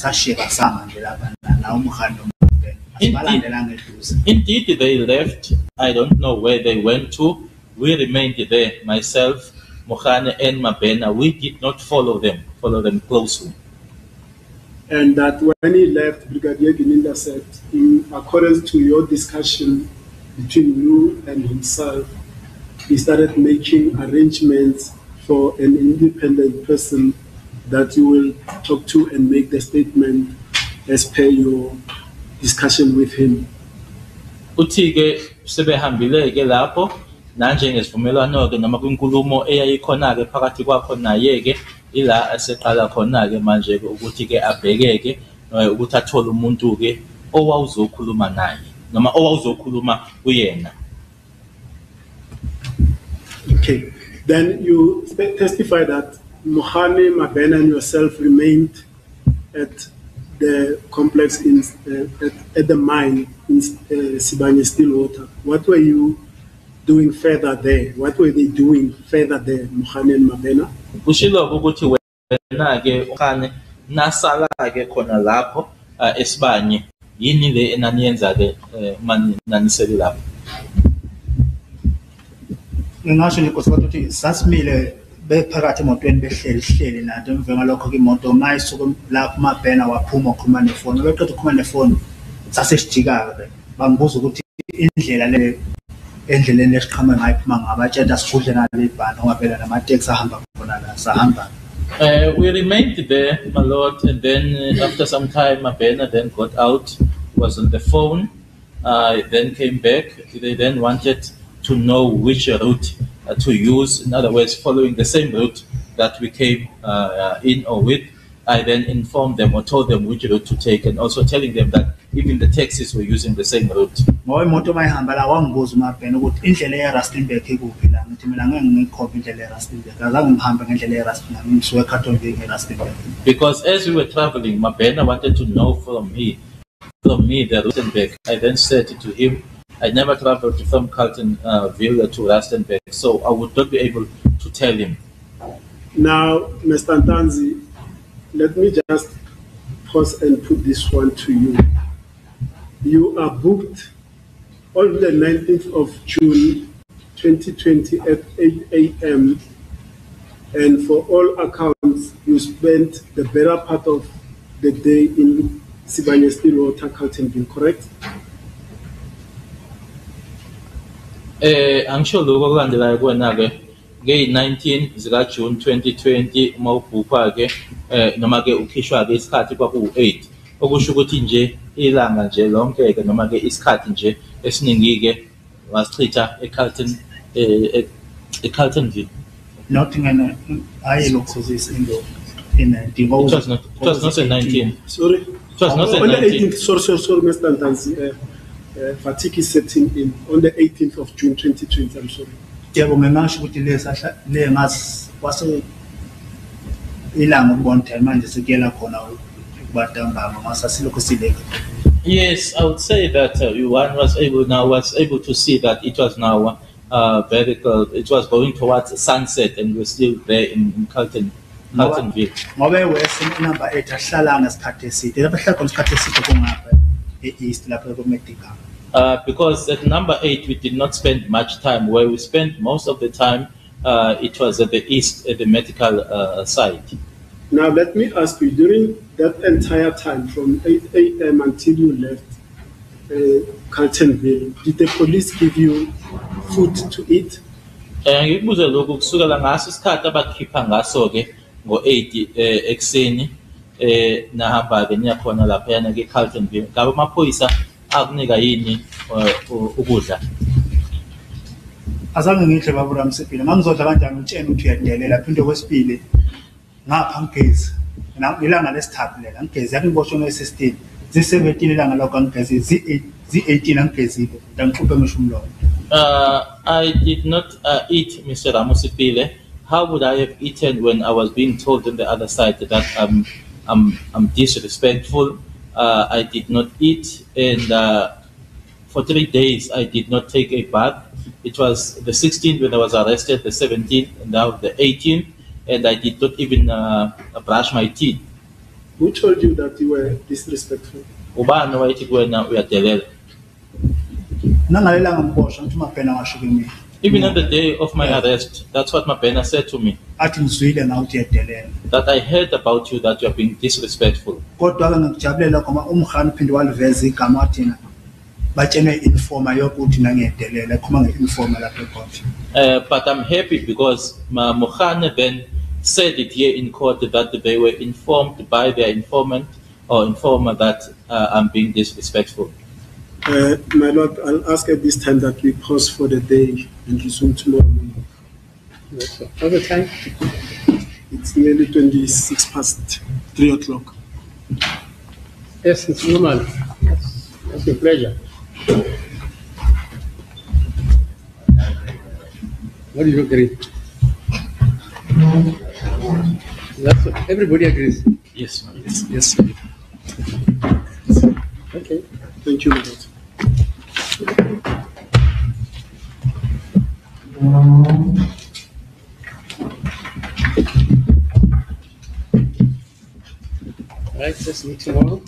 nasashiyeka samanje lapha na umhani nomuntu asibalandelanga eduze. Indeed they left. I don't know where they went to. We remained there, myself, Mohane and Mabena. We did not follow them closely. And that when he left, Brigadier Gininda said, in accordance to your discussion between you and himself, he started making arrangements for an independent person that you will talk to and make the statement as per your discussion with him. Uthi-ke sebehambile-ke lapho nanje ngesivumelwano-ke noma kwinkulumo eyayikhona-ke phakathi kwakho naye-ke ila eseqala khona-ke manje-ke ukuthi-ke abheke-ke ukuthi athole umuntu-ke owawuzokhuluma naye noma owawuzokhuluma uyena. Okay, then you testify that Mohane, Mabena and yourself remained at the complex in at the mine in Sibanye Stillwater. What were you doing further there? What were they doing further there, Mohane and Mabena? Kushilo ukuthi wena-ke ukhane nasala-ke khona lapho eSibanye yini le enaniyenza-ke nanisele lapho? Ngingasho nje Nkosi ukuthi sasimile bephakathi emotweni behleli nathi emva ngalokho ke imoto mayisuka lapho Mabena waphuma ukhuluma nefoni beqeda ukukhuluma nefoni sasesijika-ke bangibuza ukuthi indlela endleleni esiqhamuke ngayo iphuma ngabatshela sikudle ngale ibhano ngoba phela namateksi ahamba khona la sahamba. We remained there, my lord, and then after some time Mabena then got out, was on the phone, then came back. They then wanted to know which route to use, in other words, following the same route that we came in or with. I then informed them or told them which route to take, and also telling them that even the taxis were using the same route. Ngoba imoto mayihamba la wangibuza uMabena ukuthi indlela eRustenburg ikuphi la ngithi mina ngeke ngikhophe indlela eRustenburg azange ngihambe ngendlela eRustenburg ngisuka eCarltonville ngeRustenburg. Because as we were traveling, Mabena wanted to know from me the Rustenburg. I then said to him, I never traveled from Carltonville to Rustenburg, so I would not be able to tell him. Now, Mr. Ntanzi, let me just pause and put this one to you. You are booked on the 19th of June 2020 at 8 a.m. and for all accounts, you spent the better part of the day in Sibanye Stillwater, Carltonville, correct? Angisho lokho okulandelayo kuwena-ke ngeyi-19 zika-June 2020 uma ubhukhwa-ke noma-ke ukhishwa-ke isikhathi kwakuwu-8 okusho ukuthi nje ilanga nje lonke-ke noma-ke isikhathi nje esiningi-ke wasichitha eCarltonville. Not in I look in the It was not a 19. Sorry? It was not a On the 19. 18th, sorry, Mr. Ntanzi, fatigue is setting in on the 18th of June 2020, I'm sorry. yebo ngingasho ukuthi le ngazi wase ilanga ukubona time manje sekuyela khona ukubadambama ngasasilokho sileke. Yes, I would say that one was able to see that it was now very cold. It was going towards sunset, and we're still there in Carltonville. Ngoba wese number 8 ahlala ngesikhathi eside lapho hlala khona isikhathi eside kungapha east lapho ku-medical. Because at number 8 we did not spend much time. Where we spent most of the time, it was at the east, at the medical site. Now, let me ask you, during that entire time from 8 a.m. until you left Carltonville, did the police give you food to eat? Ngikubuze lokhu kusukela ngaso isikhathi abakhipha ngaso-ke ngo-8 ekuseni nahamba-ke niyakhona laphayana ke-Carltonville. Ngabe amaphoyisa akunika yini ukudla? Azange ngihle babura Msipile ngangizodla kanjani ngitshena ukuthi uyadelela phinde kwesibili ngapha ngigezi ilanga lesithathu lela ngigezi yathi ngibosho no-16 zi-17 ilanga lokho ngigezi zi-18 angigezile ngangixuphe ngisho umlomo. I did not eat, Mr. Ramusipile. How would I have eaten when I was being told on the other side that I'm disrespectful? I did not eat, and for 3 days I did not take a bath. It was the 16th when I was arrested, the 17th, and now the 18th, and I did not even brush my teeth. Who told you that you were disrespectful? Ubani wayithi kuwena uyadelela? Nangalelanga ngibosha ngithi mabhena ngasho kimi. Even on the day of my arrest, that's what Mabena said to me, Athi ngizwile na uthi uyadelela. that I heard about you, that you are being disrespectful. Kodwa-ke ngikujabulela ngoba umhani uphinde waliveza igama wathina batshene informer yokuthi nangiyadelela ekhuluma nge-informer lapho ekhona. But I'm happy because Mohane then said it here in court that they were informed by their informant or informer that I'm being disrespectful. My Lord, I'll ask at this time that we pause for the day and resume tomorrow morning. That's all. What's the time? It's nearly 26 past 3 o'clock. Yes, it's normal. That's a pleasure. What do you agree? That's what, everybody agrees. Yes, ma'am. Yes. Okay. Thank you, my Lord. All right, let's meet tomorrow.